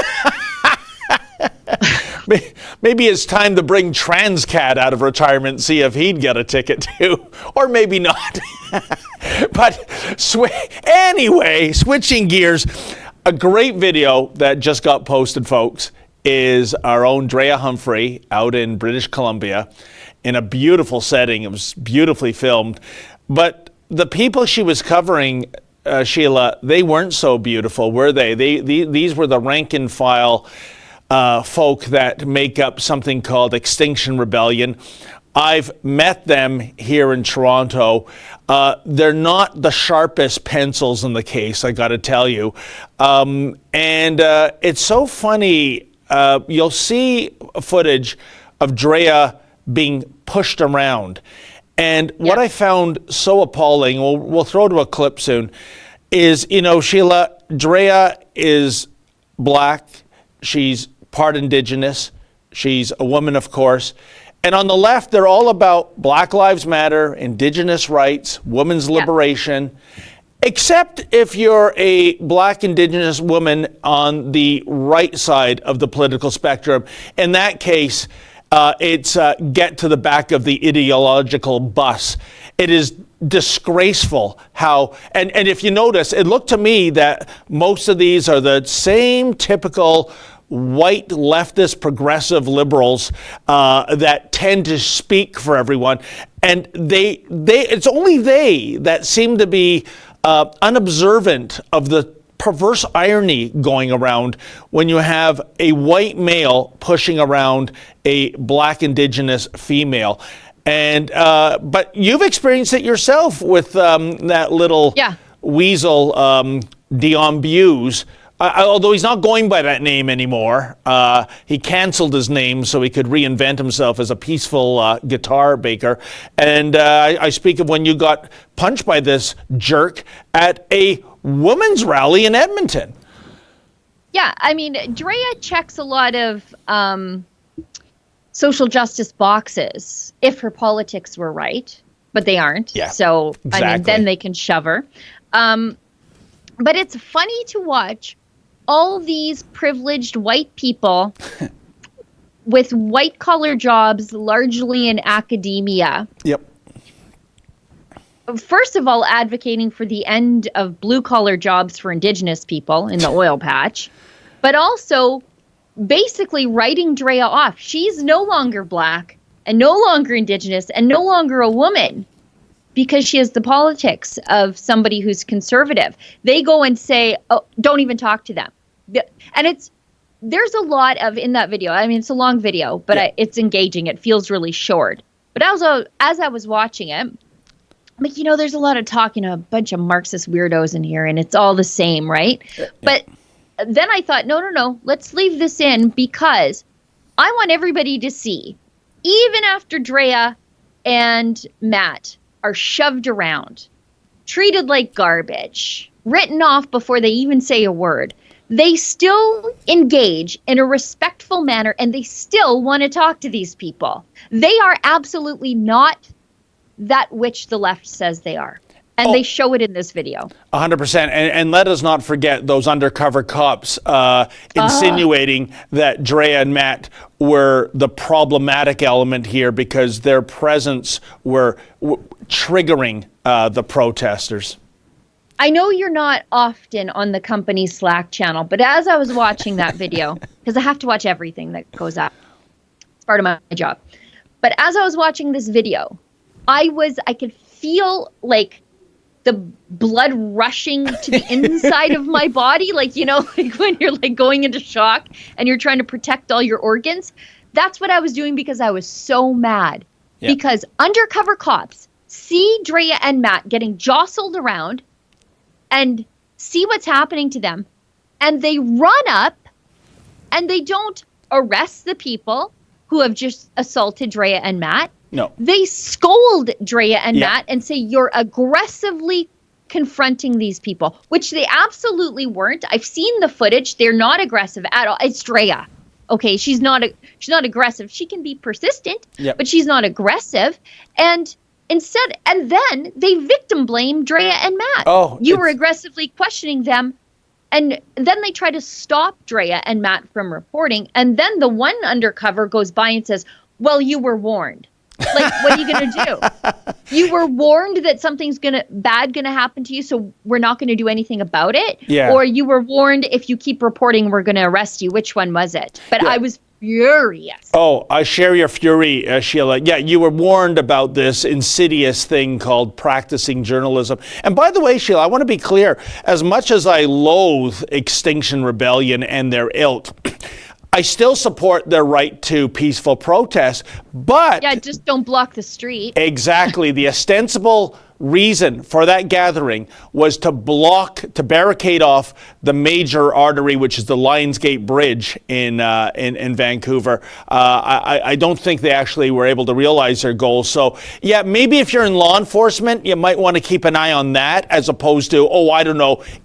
Maybe it's time to bring Transcat out of retirement and see if he'd get a ticket too. Or maybe not. But anyway, switching gears, a great video that just got posted, folks, is our own Drea Humphrey out in British Columbia in a beautiful setting. It was beautifully filmed. But the people she was covering, Sheila, they weren't so beautiful, were they? These were the rank and file folk that make up something called Extinction Rebellion. I've met them here in Toronto. They're not the sharpest pencils in the case, I got to tell you. And it's so funny. You'll see footage of Drea being pushed around. And what I found so appalling, we'll throw to a clip soon, is, you know, Sheila, Drea is black. She's part Indigenous. She's a woman, of course. And on the left, they're all about Black Lives Matter, Indigenous rights, women's liberation. Except if you're a black Indigenous woman on the right side of the political spectrum. In that case, it's get to the back of the ideological bus. It is disgraceful how, and if you notice, it looked to me that most of these are the same typical white leftist progressive liberals that tend to speak for everyone, and they it's only they that seem to be unobservant of the perverse irony going around when you have a white male pushing around a black Indigenous female. And but you've experienced it yourself with that little weasel Dion Buse. Although he's not going by that name anymore. He canceled his name so he could reinvent himself as a peaceful guitar maker. And I speak of when you got punched by this jerk at a women's rally in Edmonton. Yeah, I mean, Drea checks a lot of social justice boxes if her politics were right, but they aren't. Yeah, so, exactly. I mean, then they can shove her. But it's funny to watch all these privileged white people with white-collar jobs, largely in academia. Yep. First of all, advocating for the end of blue-collar jobs for Indigenous people in the oil patch, but also basically writing Drea off. She's no longer black and no longer Indigenous and no longer a woman because she has the politics of somebody who's conservative. They go and say, oh, don't even talk to them. And there's a lot of, in that video, I mean, it's a long video, but it's engaging. It feels really short. But also, as I was watching it, I'm like, you know, there's a lot of talking to a bunch of Marxist weirdos in here, and it's all the same, right? Yeah. But then I thought, no, let's leave this in because I want everybody to see, even after Drea and Matt are shoved around, treated like garbage, written off before they even say a word, they still engage in a respectful manner and they still want to talk to these people. They are absolutely not that which the left says they are. And they show it in this video. 100%. And let us not forget those undercover cops insinuating that Drea and Matt were the problematic element here because their presence were triggering the protesters. I know you're not often on the company's Slack channel, but as I was watching that video, because I have to watch everything that goes up, it's part of my job. But as I was watching this video, I could feel like the blood rushing to the inside of my body, like, you know, like when you're like going into shock and you're trying to protect all your organs. That's what I was doing because I was so mad. Yeah. Because undercover cops see Drea and Matt getting jostled around and see what's happening to them, and they run up and they don't arrest the people who have just assaulted Drea and Matt. No. They scold Drea and Matt and say, you're aggressively confronting these people, which they absolutely weren't. I've seen the footage. They're not aggressive at all. It's Drea. Okay, she's not aggressive. She can be persistent, but she's not aggressive. And then they victim blame Drea and Matt. Oh, you were aggressively questioning them. And then they try to stop Drea and Matt from reporting. And then the one undercover goes by and says, well, you were warned. Like, what are you going to do? You were warned that something's bad gonna happen to you, so we're not going to do anything about it? Yeah. Or you were warned if you keep reporting, we're going to arrest you. Which one was it? But I was furious. Oh, I share your fury, Sheila. Yeah, you were warned about this insidious thing called practicing journalism. And by the way, Sheila, I want to be clear. As much as I loathe Extinction Rebellion and their ilk, I still support their right to peaceful protest, but... Yeah, just don't block the street. Exactly. The ostensible reason for that gathering was to barricade off the major artery, which is the Lionsgate Bridge in Vancouver. I don't think they actually were able to realize their goal. So, yeah, maybe if you're in law enforcement, you might want to keep an eye on that as opposed to,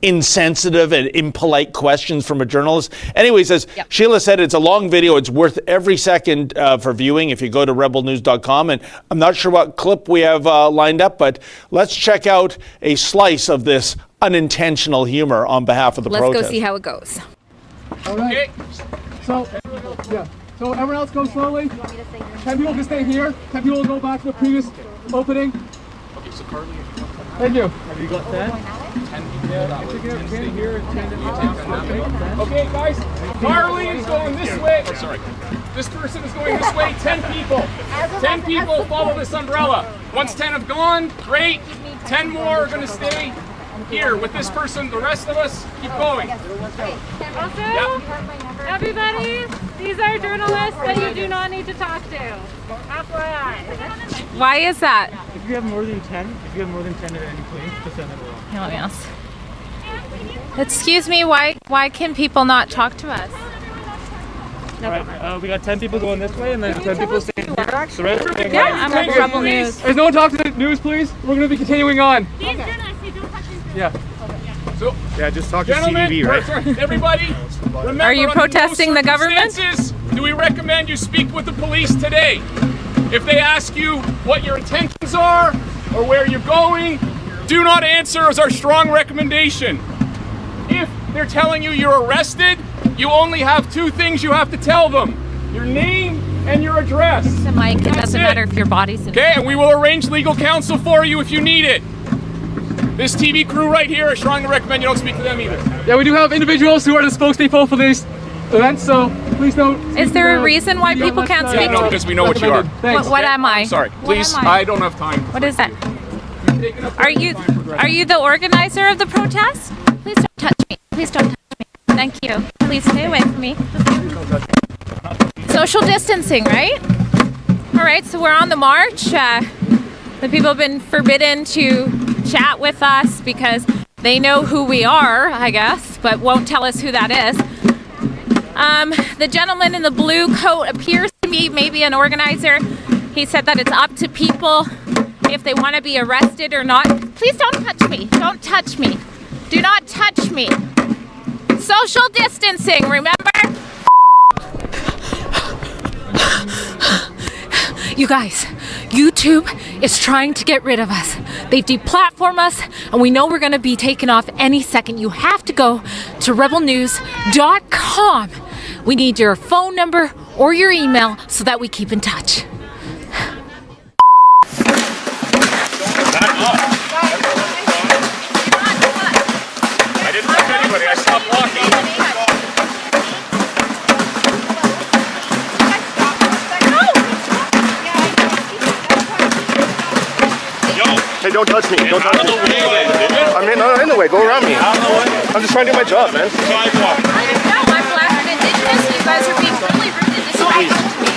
insensitive and impolite questions from a journalist. Anyways, as Sheila said, it's a long video. It's worth every second for viewing if you go to rebelnews.com. And I'm not sure what clip we have lined up, but let's check out a slice of this unintentional humor on behalf of the protest. Let's go see how it goes. All right. So everyone else go slowly. 10 people can stay here. 10 people will go back to the previous opening. Okay, so Carly. Thank you. Have you got that? 10 people that way. 10 here, 10 Okay, guys. Carly is going this way. Oh, sorry. This person is going this way. 10 people. 10 people follow this umbrella. Once 10 have gone, great. 10 more are going to stay here with this person. The rest of us keep going. Also, everybody, these are journalists that you do not need to talk to. FYI. Why is that? If you have more than 10, at any point, just send it along. Let me ask. Excuse me, why can people not talk to us? All right, we got 10 people going this way, and then 10 people staying here. The rest are Yeah, I'm at Rebel News. There's no one talking to the news, please. We're going to be continuing on. These journalists, they don't touch these. Yeah. So, Yeah, just talk to gentlemen, CTV, right? sorry, everybody, remember, Are you under no protesting the government? circumstances do we recommend you speak with the police today? If they ask you what your intentions are or where you're going, do not answer is our strong recommendation. If they're telling you you're arrested, you only have two things you have to tell them: your name and your address. The mic, it That's doesn't matter if your body's in Okay, and we will arrange legal counsel for you if you need it. This TV crew right here, I strongly recommend you don't speak to them either. Yeah, we do have individuals who are the spokespeople for these events, so please don't. Is there a reason why people can't speak no, to because we know what you are. Thanks. What am I? Sorry, What please, am I? I don't have time. What is that? Are you the organizer of the protest? Please don't touch me. Please don't touch me. Thank you. Please stay away from me. Social distancing, right? All right, so we're on the march. The people have been forbidden to chat with us because they know who we are, I guess, but won't tell us who that is. The gentleman in the blue coat appears to be maybe an organizer. He said that it's up to people if they want to be arrested or not. Please don't touch me. Don't touch me. Do not touch me. Social distancing, remember? You guys, YouTube is trying to get rid of us. They've deplatformed us, and we know we're going to be taken off any second. You have to go to rebelnews.com. We need your phone number or your email so that we keep in touch. I didn't touch anybody. I stopped walking. Hey, don't touch me. Don't touch me. I'm in the way. Go around me. I'm just trying to do my job, man. I'm black and indigenous. You guys are being really rude and disrespectful to me.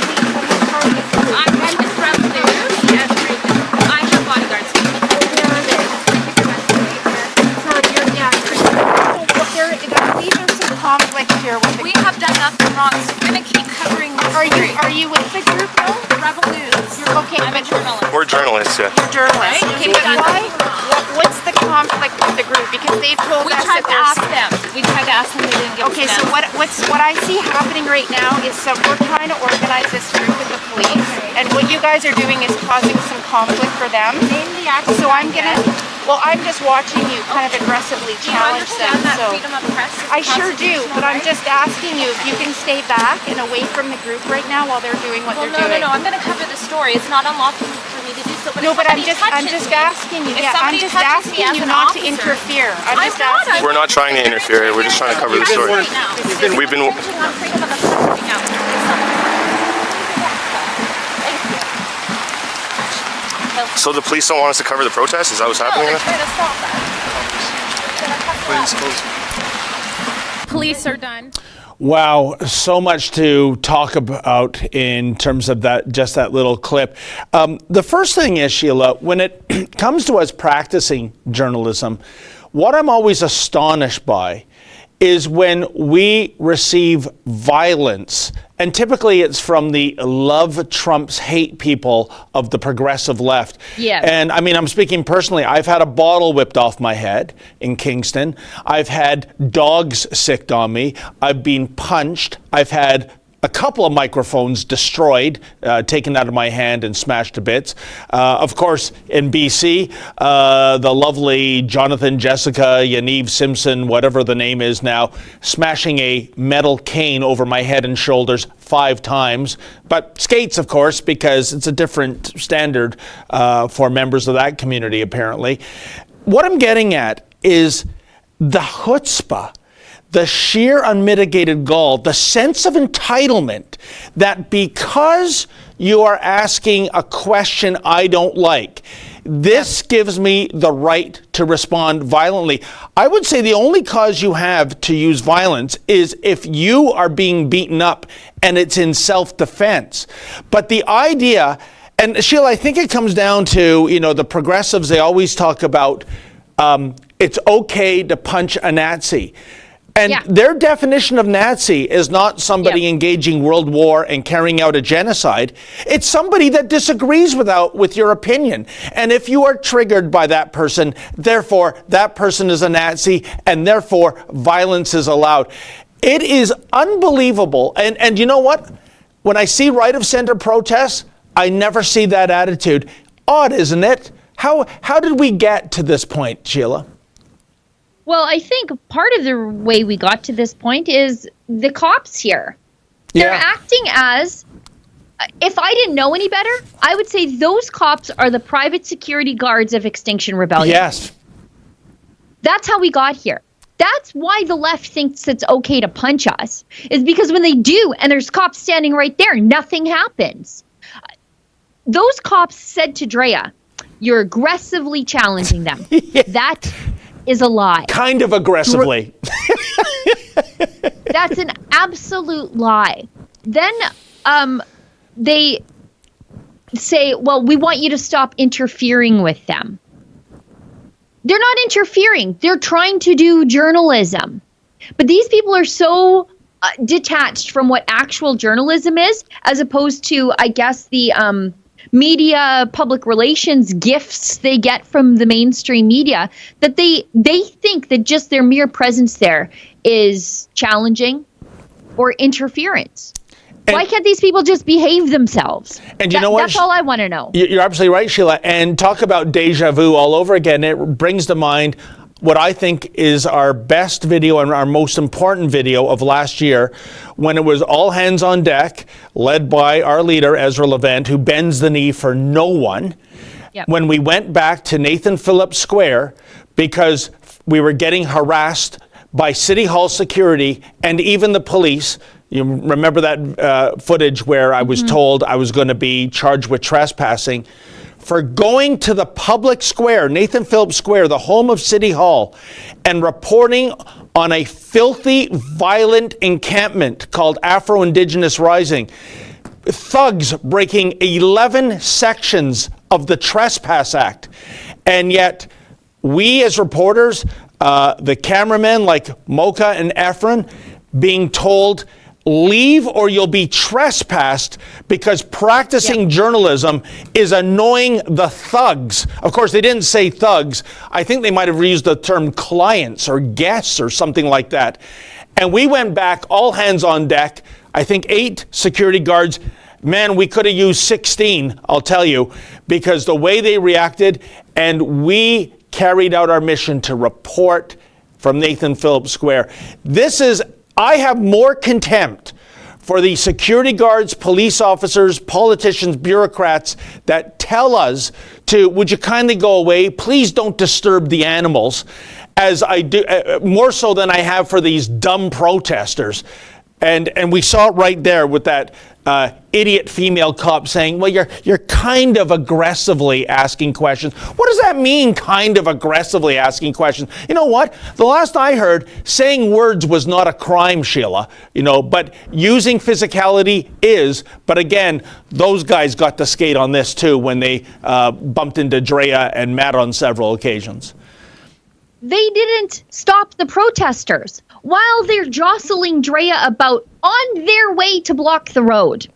I'm with Rebel News. Yes, I have bodyguards. These are some conflicts here with the We have done nothing wrong, so we're going to keep covering this story. Are you with the group now? Rebel News. Okay, I'm a journalist. We're journalists, yeah. You're journalists. Right? Okay, but why? What's the conflict with the group? Because they've told We us tried that to ask there's... them. We tried to ask them. They didn't give Okay, us so an what I see happening right now is we're trying to organize this group with the police, and what you guys are doing is causing some conflict for them. So I'm just watching you kind of aggressively challenge them. So I sure do, but I'm just asking you if you can stay back and away from the group right now while they're doing what they're doing. No, I'm going to cover the story. It's not unlawful for me to do so. No, but I'm just asking you. Yeah, I'm just asking you not to interfere. I'm just asking. We're not trying to interfere. We're just trying to cover the story. We've been. So the police don't want us to cover the protest? Is that what's happening? Police are done. Wow, so much to talk about in terms of that little clip. The first thing is, Sheila, when it comes to us practicing journalism, what I'm always astonished by is when we receive violence, and typically it's from the love Trump's hate people of the progressive left. Yeah. And I mean, I'm speaking personally. I've had a bottle whipped off my head in Kingston. I've had dogs sicked on me. I've been punched. I've had a couple of microphones destroyed, taken out of my hand and smashed to bits. Of course, in BC, the lovely Jonathan, Jessica, Yaniv Simpson, whatever the name is now, smashing a metal cane over my head and shoulders 5 times. But skates, of course, because it's a different standard for members of that community, apparently. What I'm getting at is the chutzpah, the sheer unmitigated gall, the sense of entitlement that because you are asking a question I don't like, this gives me the right to respond violently. I would say the only cause you have to use violence is if you are being beaten up and it's in self-defense. But the idea, and Sheila, I think it comes down to, the progressives, they always talk about it's okay to punch a Nazi. And their definition of Nazi is not somebody engaging world war and carrying out a genocide. It's somebody that disagrees with your opinion. And if you are triggered by that person, therefore that person is a Nazi, and therefore violence is allowed. It is unbelievable. And you know what? When I see right of center protests, I never see that attitude. Odd, isn't it? How did we get to this point, Sheila? Well, I think part of the way we got to this point is the cops here. They're acting as, if I didn't know any better, I would say those cops are the private security guards of Extinction Rebellion. Yes. That's how we got here. That's why the left thinks it's okay to punch us, is because when they do, and there's cops standing right there, nothing happens. Those cops said to Drea, "You're aggressively challenging them." That is a lie. Kind of aggressively. That's an absolute lie. Then they say, well, we want you to stop interfering with them. They're not interfering. They're trying to do journalism. But these people are so detached from what actual journalism is, as opposed to, I guess, the media, public relations gifts they get from the mainstream media, that they think that just their mere presence there is challenging or interference. Why can't these people just behave themselves? And you know what? That's all I want to know. You're absolutely right, Sheila. And talk about deja vu all over again. It brings to mind what I think is our best video and our most important video of last year, when it was all hands on deck, led by our leader, Ezra Levant, who bends the knee for no one. Yep. When we went back to Nathan Phillips Square because we were getting harassed by City Hall security and even the police. You remember that footage where I was told I was going to be charged with trespassing for going to the public square, Nathan Phillips Square, the home of City Hall, and reporting on a filthy, violent encampment called Afro-Indigenous Rising. Thugs breaking 11 sections of the Trespass Act. And yet, we as reporters, the cameramen like Mocha and Efren, being told, leave or you'll be trespassed, because practicing journalism is annoying the thugs. Of course, they didn't say thugs. I think they might have used the term clients or guests or something like that. And we went back, all hands on deck. I think 8 security guards. Man, we could have used 16, I'll tell you, because the way they reacted, and we carried out our mission to report from Nathan Phillips Square. I have more contempt for the security guards, police officers, politicians, bureaucrats that tell us to, would you kindly go away? Please don't disturb the animals, as I do, more so than I have for these dumb protesters. And we saw it right there with that idiot female cop saying, well, you're kind of aggressively asking questions. What does that mean, kind of aggressively asking questions? You know what? The last I heard, saying words was not a crime, Sheila. But using physicality is. But again, those guys got to skate on this too when they bumped into Drea and Matt on several occasions. They didn't stop the protesters while they're jostling Drea about on their way to block the road.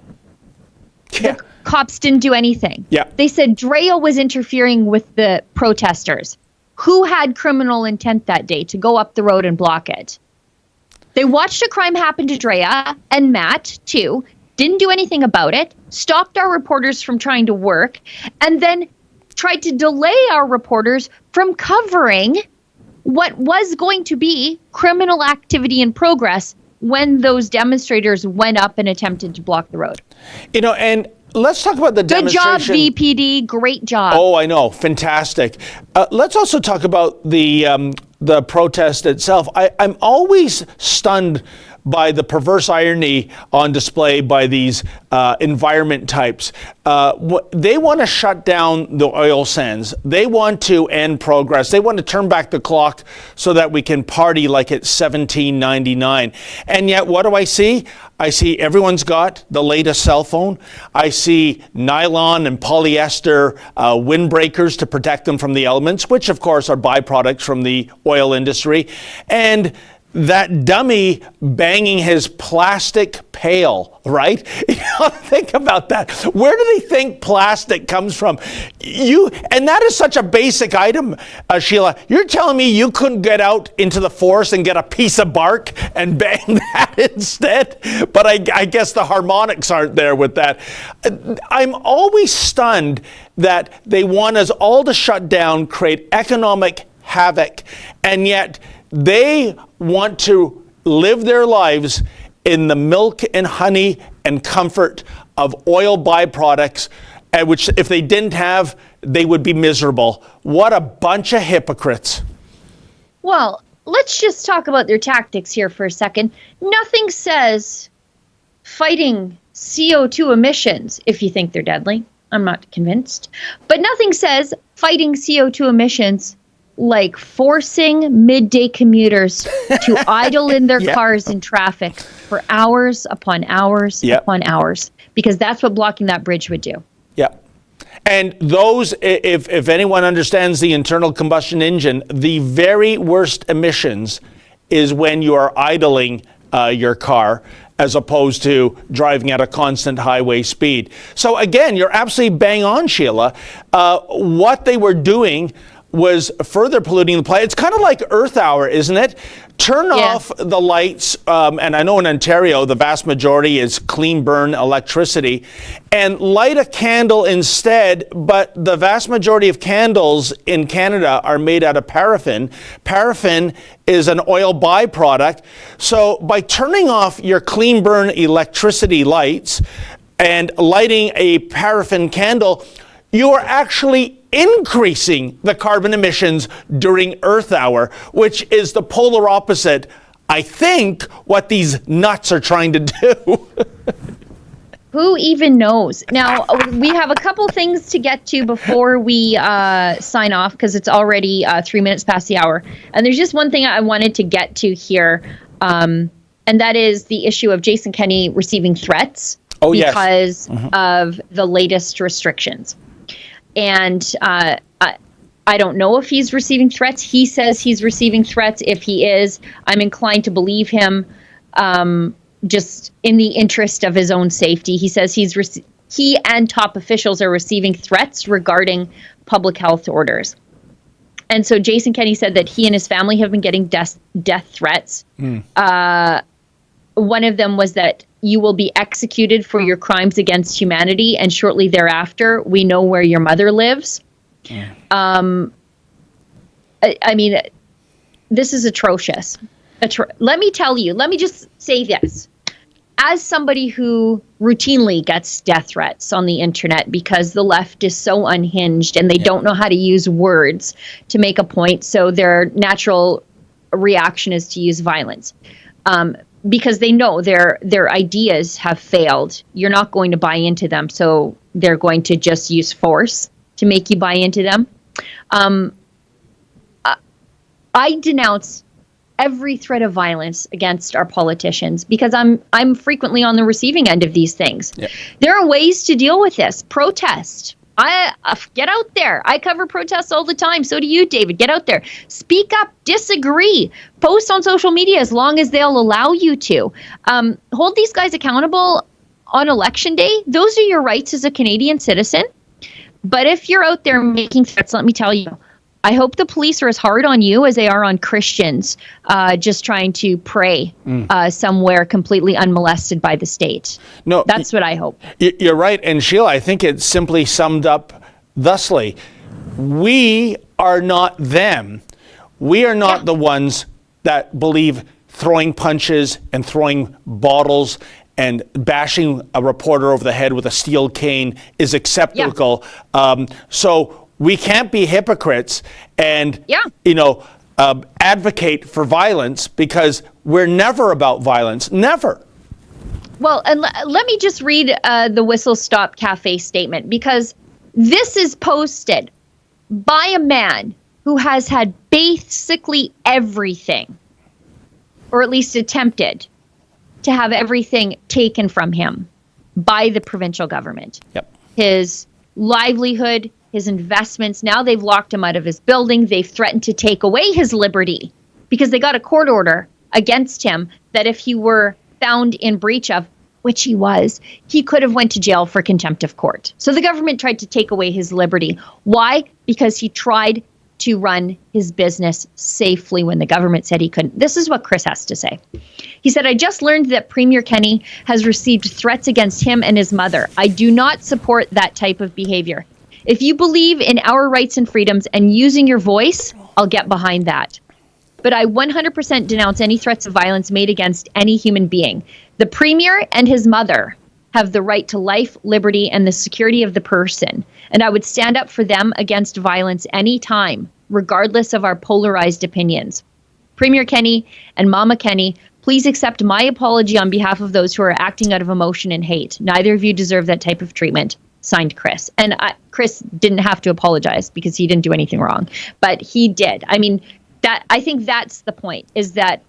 Yeah. The cops didn't do anything. Yeah. They said Drea was interfering with the protesters, who had criminal intent that day to go up the road and block it. They watched a crime happen to Drea and Matt, too, didn't do anything about it, stopped our reporters from trying to work, and then tried to delay our reporters from covering what was going to be criminal activity in progress when those demonstrators went up and attempted to block the road. And let's talk about the demonstration. Good job, VPD. Great job. Oh, I know. Fantastic. Let's also talk about the protest itself. I'm always stunned by the perverse irony on display by these environment types. They want to shut down the oil sands. They want to end progress. They want to turn back the clock so that we can party like it's 1799. And yet, what do I see? I see everyone's got the latest cell phone. I see nylon and polyester windbreakers to protect them from the elements, which of course are byproducts from the oil industry. And that dummy banging his plastic pail, right? Think about that. Where do they think plastic comes from? And that is such a basic item, Sheila. You're telling me you couldn't get out into the forest and get a piece of bark and bang that instead? But I guess the harmonics aren't there with that. I'm always stunned that they want us all to shut down, create economic havoc, and yet they want to live their lives in the milk and honey and comfort of oil byproducts, which if they didn't have, they would be miserable. What a bunch of hypocrites. Well, let's just talk about their tactics here for a second. Nothing says fighting CO2 emissions if you think they're deadly. I'm not convinced. But nothing says fighting CO2 emissions like forcing midday commuters to idle in their cars in traffic for hours upon hours upon hours, because that's what blocking that bridge would do. Yeah. And those, if anyone understands the internal combustion engine, the very worst emissions is when you are idling your car. as opposed to driving at a constant highway speed. So again, you're absolutely bang on, Sheila. What they were doing was further polluting the planet. It's kind of like Earth Hour, isn't it? Turn off the lights, and I know in Ontario the vast majority is clean burn electricity, and light a candle instead, but the vast majority of candles in Canada are made out of paraffin. Paraffin is an oil byproduct. So by turning off your clean burn electricity lights and lighting a paraffin candle, you are actually increasing the carbon emissions during Earth Hour, which is the polar opposite, I think, what these nuts are trying to do. Who even knows? Now, we have a couple things to get to before we sign off, because it's already 3 minutes past the hour. And there's just one thing I wanted to get to here, and that is the issue of Jason Kenney receiving threats because of the latest restrictions. And I don't know if he's receiving threats. He says he's receiving threats. If he is, I'm inclined to believe him, just in the interest of his own safety. He says he and top officials are receiving threats regarding public health orders. And so Jason Kenney said that he and his family have been getting death threats. One of them was that you will be executed for your crimes against humanity, and shortly thereafter, we know where your mother lives. I mean, this is atrocious. Let me tell you, let me just say this. As somebody who routinely gets death threats on the internet because the left is so unhinged and they don't know how to use words to make a point, so their natural reaction is to use violence. Because they know their ideas have failed. You're not going to buy into them, so they're going to just use force to make you buy into them. I denounce every threat of violence against our politicians because I'm frequently on the receiving end of these things. There are ways to deal with this. Protest. Get out there. I cover protests all the time. So do you, David. Get out there. Speak up. Disagree. Post on social media as long as they'll allow you to. Hold these guys accountable on election day. Those are your rights as a Canadian citizen. But if you're out there making threats, let me tell you, I hope the police are as hard on you as they are on Christians just trying to pray somewhere completely unmolested by the state. No, that's what I hope. You're right. And Sheila, I think it's simply summed up thusly. We are not them. We are not the ones that believe throwing punches and throwing bottles and bashing a reporter over the head with a steel cane is acceptable. So we can't be hypocrites and, advocate for violence because we're never about violence. Never. Well, and let me just read the Whistle Stop Cafe statement, because this is posted by a man who has had basically everything, or at least attempted to have everything taken from him by the provincial government. His livelihood, his investments. Now they've locked him out of his building. They've threatened to take away his liberty because they got a court order against him that if he were found in breach of, which he was, he could have went to jail for contempt of court. So the government tried to take away his liberty. Why? Because he tried to run his business safely when the government said he couldn't. This is what Chris has to say. He said, I just learned that Premier Kenney has received threats against him and his mother. I do not support that type of behavior. If you believe in our rights and freedoms and using your voice, I'll get behind that. But I 100% denounce any threats of violence made against any human being. The Premier and his mother have the right to life, liberty, and the security of the person. And I would stand up for them against violence anytime, regardless of our polarized opinions. Premier Kenney and Mama Kenney, please accept my apology on behalf of those who are acting out of emotion and hate. Neither of you deserve that type of treatment. Signed, Chris. And Chris didn't have to apologize because he didn't do anything wrong, but he did. I mean, I think that's the point, is that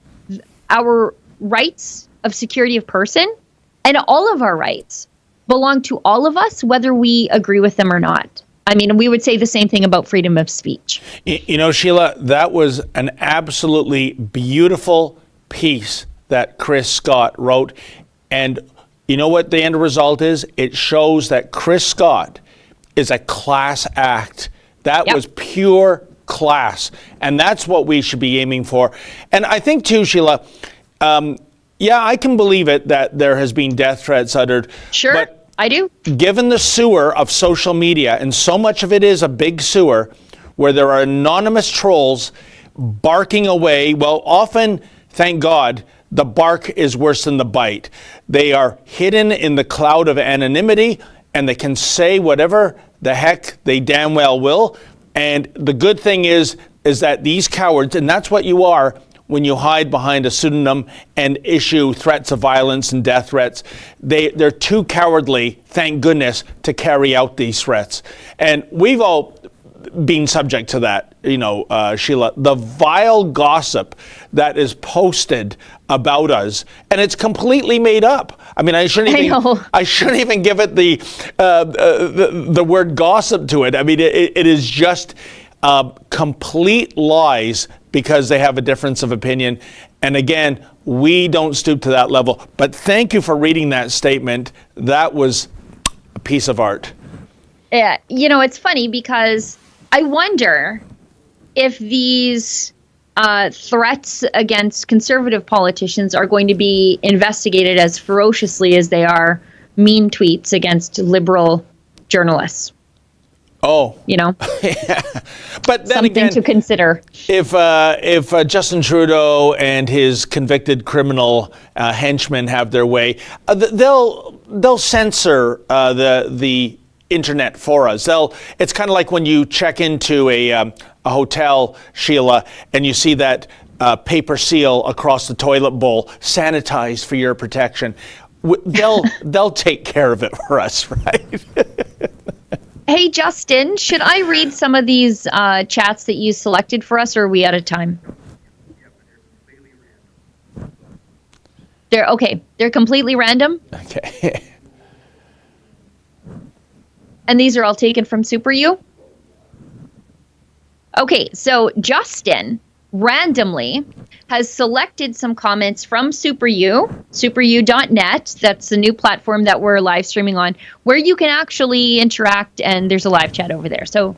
our rights of security of person and all of our rights belong to all of us, whether we agree with them or not. I mean, we would say the same thing about freedom of speech. You know, Sheila, that was an absolutely beautiful piece that Chris Scott wrote. And you know what the end result is? It shows that Chris Scott is a class act. That was pure class. And that's what we should be aiming for. And I think too, Sheila, I can believe it that there has been death threats uttered. Sure, but I do. Given the sewer of social media, and so much of it is a big sewer, where there are anonymous trolls barking away, well, often, thank God, the bark is worse than the bite. They are hidden in the cloud of anonymity, and they can say whatever the heck they damn well will. And the good thing is that these cowards, and that's what you are when you hide behind a pseudonym and issue threats of violence and death threats, they're too cowardly, thank goodness, to carry out these threats. And we've all been subject to that, Sheila, the vile gossip that is posted about us, and it's completely made up. I mean, I shouldn't even give it the word gossip to it. I mean, it is just complete lies because they have a difference of opinion. And again, we don't stoop to that level. But thank you for reading that statement. That was a piece of art. Yeah, it's funny because I wonder if these threats against conservative politicians are going to be investigated as ferociously as they are mean tweets against liberal journalists. Oh, yeah. But then something again, to consider. If Justin Trudeau and his convicted criminal henchmen have their way, they'll censor the internet for us. It's kind of like when you check into a hotel, Sheila, and you see that paper seal across the toilet bowl, sanitized for your protection. They'll take care of it for us, right? Hey, Justin, should I read some of these chats that you selected for us, or are we out of time? They're completely random? Okay. And these are all taken from Super U? Okay, so Justin randomly has selected some comments from Super U, superu.net. That's the new platform that we're live streaming on, where you can actually interact, and there's a live chat over there. So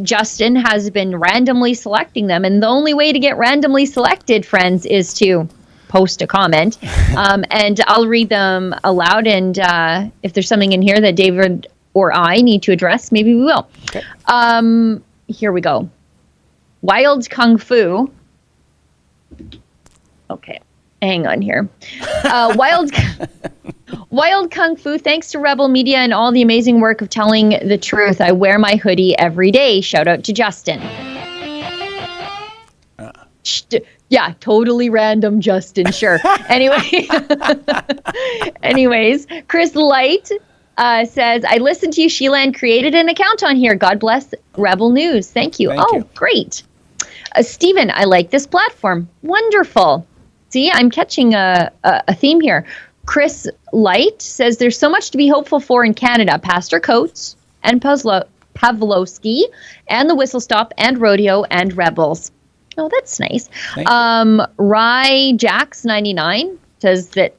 Justin has been randomly selecting them, and the only way to get randomly selected, friends, is to post a comment. And I'll read them aloud, and if there's something in here that David or I need to address, maybe we will. Okay. Here we go. Wild Kung Fu. Okay, hang on here. Wild Kung Fu, thanks to Rebel Media and all the amazing work of telling the truth. I wear my hoodie every day. Shout out to Justin. Yeah, totally random, Justin, sure. Anyways, Chris Light says, I listened to you, Sheila, and created an account on here. God bless Rebel News. Thank you. Thank you. Great. Stephen, I like this platform. Wonderful. See, I'm catching a theme here. Chris Light says, there's so much to be hopeful for in Canada. Pastor Coates and Pavlovsky and the Whistle Stop and Rodeo and Rebels. Oh, that's nice. Rye Jax 99 says that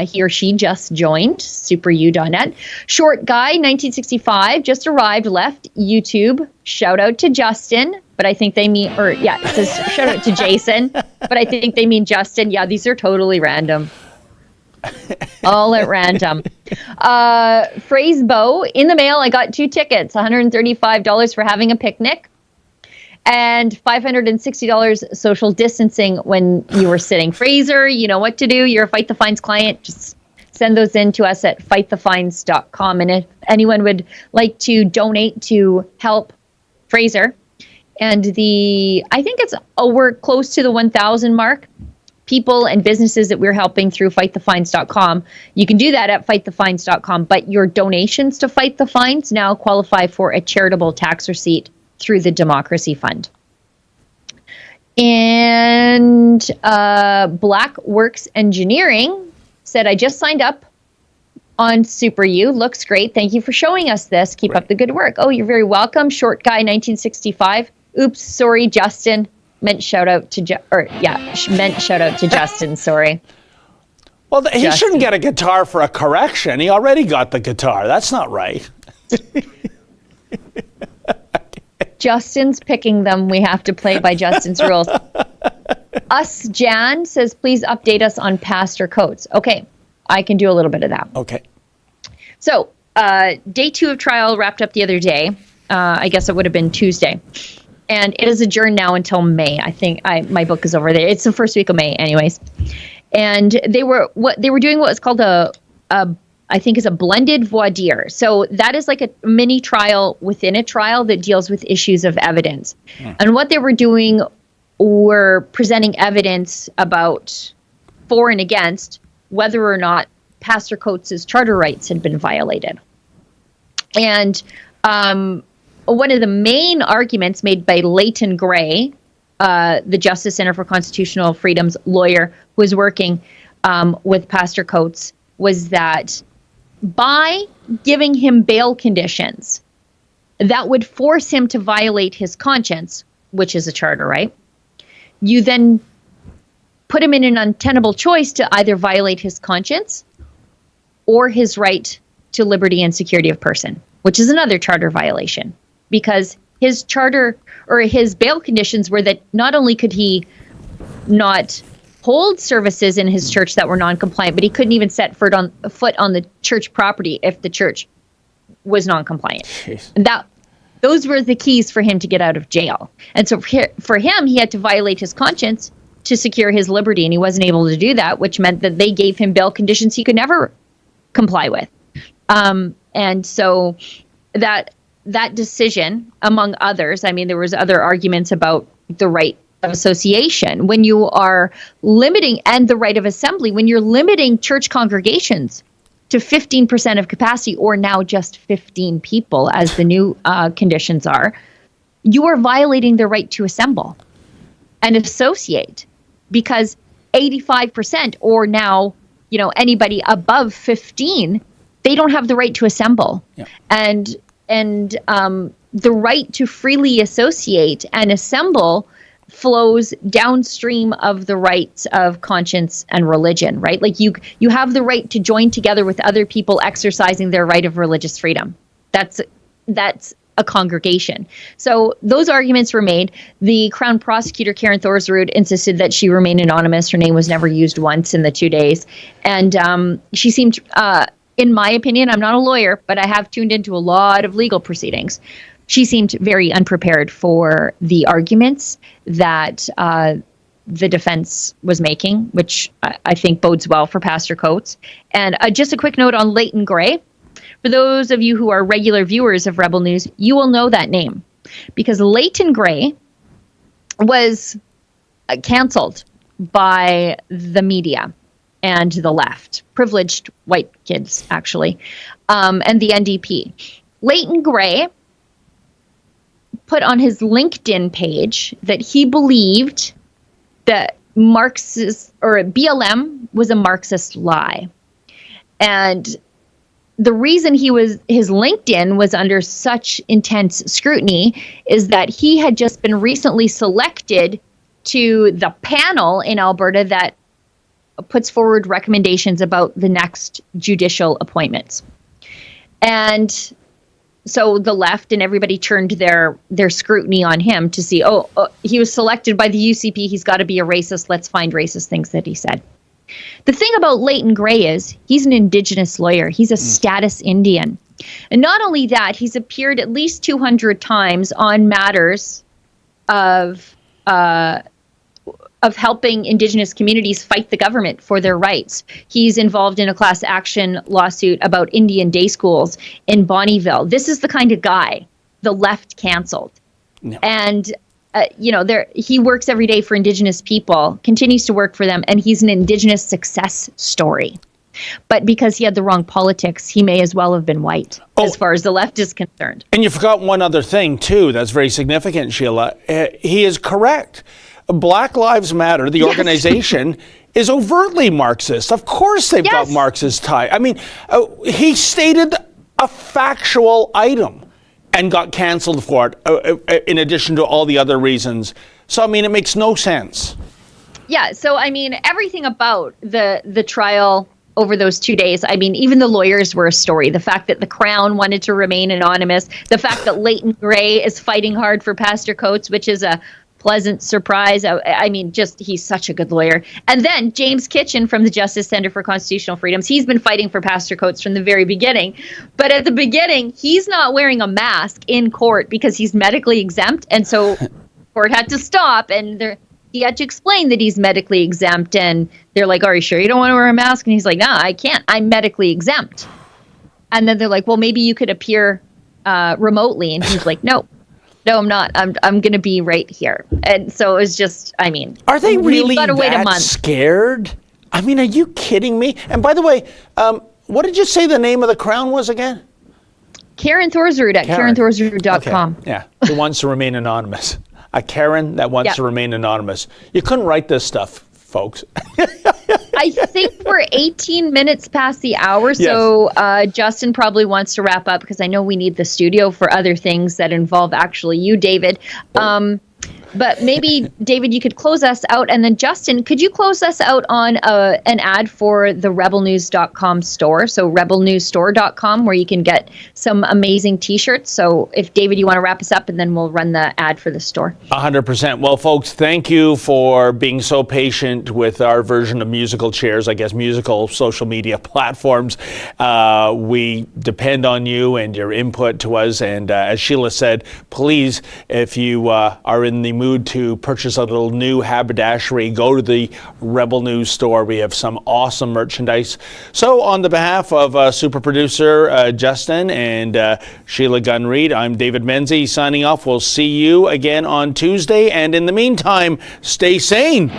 he or she just joined superu.net. Short Guy 1965 just arrived, left YouTube. Shout out to Justin, but I think they mean, it says shout out to Jason, but I think they mean Justin. Yeah, these are totally random. All at random. Phrase Bow, in the mail, I got 2 tickets, $135 for having a picnic, and $560 social distancing when you were sitting. Fraser, you know what to do. You're a Fight the Fines client. Just send those in to us at fightthefines.com. And if anyone would like to donate to help Fraser, and I think we're close to the 1,000 mark, people and businesses that we're helping through fightthefines.com. You can do that at fightthefines.com, but your donations to Fight the Fines now qualify for a charitable tax receipt through the Democracy Fund. And Black Works Engineering said, I just signed up on Super U. Looks great. Thank you for showing us this. Keep up the good work. Oh, you're very welcome. Short Guy 1965. Oops, sorry, Justin. Meant shout out to Justin, sorry. Well, he shouldn't get a guitar for a correction. He already got the guitar. That's not right. Justin's picking them. We have to play by Justin's rules. Us Jan says, please update us on Pastor Coates. Okay, I can do a little bit of that. Okay. So, day 2 of trial wrapped up the other day. I guess it would have been Tuesday. And it is adjourned now until May. I think my book is over there. It's the first week of May anyways. And they were doing what was called I think is a blended voir dire. So that is like a mini trial within a trial that deals with issues of evidence. And what they were doing were presenting evidence about for and against whether or not Pastor Coates' charter rights had been violated. And one of the main arguments made by Leighton Gray, the Justice Center for Constitutional Freedom's lawyer who was working with Pastor Coates, was that by giving him bail conditions that would force him to violate his conscience, which is a charter right, you then put him in an untenable choice to either violate his conscience or his right to liberty and security of person, which is another charter violation, because his charter or his bail conditions were that not only could he not hold services in his church that were non-compliant, but he couldn't even set foot on the church property if the church was non-compliant. And those were the keys for him to get out of jail. And so for him, he had to violate his conscience to secure his liberty, and he wasn't able to do that, which meant that they gave him bail conditions he could never comply with. And so that decision, among others, I mean, there was other arguments about the right of association when you are limiting, and the right of assembly, when you're limiting church congregations to 15% of capacity, or now just 15 people as the new conditions are, you are violating their right to assemble and associate, because 85%, or now, anybody above 15, they don't have the right to assemble. Yeah. And the right to freely associate and assemble flows downstream of the rights of conscience and religion, right? Like you have the right to join together with other people exercising their right of religious freedom. That's a congregation. So those arguments were made. The Crown Prosecutor, Karen Thorsrud, insisted that she remain anonymous. Her name was never used once in the 2 days. And she seemed, in my opinion, I'm not a lawyer, but I have tuned into a lot of legal proceedings. She seemed very unprepared for the arguments that the defense was making, which I think bodes well for Pastor Coates. And just a quick note on Leighton Gray. For those of you who are regular viewers of Rebel News, you will know that name, because Leighton Gray was canceled by the media and the left, privileged white kids, actually, and the NDP. Leighton Gray put on his LinkedIn page that he believed that Marxist or BLM was a Marxist lie. And the reason his LinkedIn was under such intense scrutiny is that he had just been recently selected to the panel in Alberta that puts forward recommendations about the next judicial appointments. And so the left and everybody turned their scrutiny on him to see, he was selected by the UCP, he's got to be a racist, let's find racist things that he said. The thing about Leighton Gray is he's an Indigenous lawyer. He's a status Indian. And not only that, he's appeared at least 200 times on matters of helping Indigenous communities fight the government for their rights. He's involved in a class action lawsuit about Indian day schools in Bonnyville. This is the kind of guy the left canceled. No. And he works every day for Indigenous people, continues to work for them, and he's an Indigenous success story. But because he had the wrong politics, he may as well have been white, as far as the left is concerned. And you forgot one other thing, too, that's very significant, Sheila. He is correct. Black Lives Matter, the organization, is overtly Marxist. Of course they've got Marxist tie. I mean, he stated a factual item and got canceled for it, in addition to all the other reasons. So, I mean, it makes no sense. Yeah, so I mean, everything about the trial over those 2 days, I mean, even the lawyers were a story. The fact that the Crown wanted to remain anonymous, the fact that Leighton Gray is fighting hard for Pastor Coates, which is a pleasant surprise. I mean, just he's such a good lawyer. And then James Kitchen from the Justice Center for Constitutional Freedoms, he's been fighting for Pastor Coates from the very beginning. But at the beginning, he's not wearing a mask in court because he's medically exempt. And so court had to stop, and he had to explain that he's medically exempt, and they're like, are you sure you don't want to wear a mask? And he's like, no, I can't. I'm medically exempt. And then they're like, well, maybe you could appear remotely. And he's like, no, I'm not. I'm going to be right here. And so it was just, I mean. Are they really gotta wait a that month. scared? I mean, are you kidding me? And by the way, what did you say the name of the Crown was again? Karen Thorsrud at KarenThorsrud.com. Okay. Yeah, who wants to remain anonymous. A Karen that wants to remain anonymous. You couldn't write this stuff, folks. I think we're 18 minutes past the hour, so Justin probably wants to wrap up because I know we need the studio for other things that involve actually you, David. But maybe, David, you could close us out. And then, Justin, could you close us out on an ad for the rebelnews.com store? So rebelnewsstore.com, where you can get some amazing T-shirts. So if, David, you want to wrap us up, and then we'll run the ad for the store. 100%. Well, folks, thank you for being so patient with our version of musical chairs, I guess musical social media platforms. We depend on you and your input to us. And as Sheila said, please, if you are in the mood to purchase a little new haberdashery, go to the Rebel News store. We have some awesome merchandise. So on the behalf of super producer Justin and Sheila Gunn Reid, I'm David Menzies signing off. We'll see you again on Tuesday. And in the meantime, stay sane.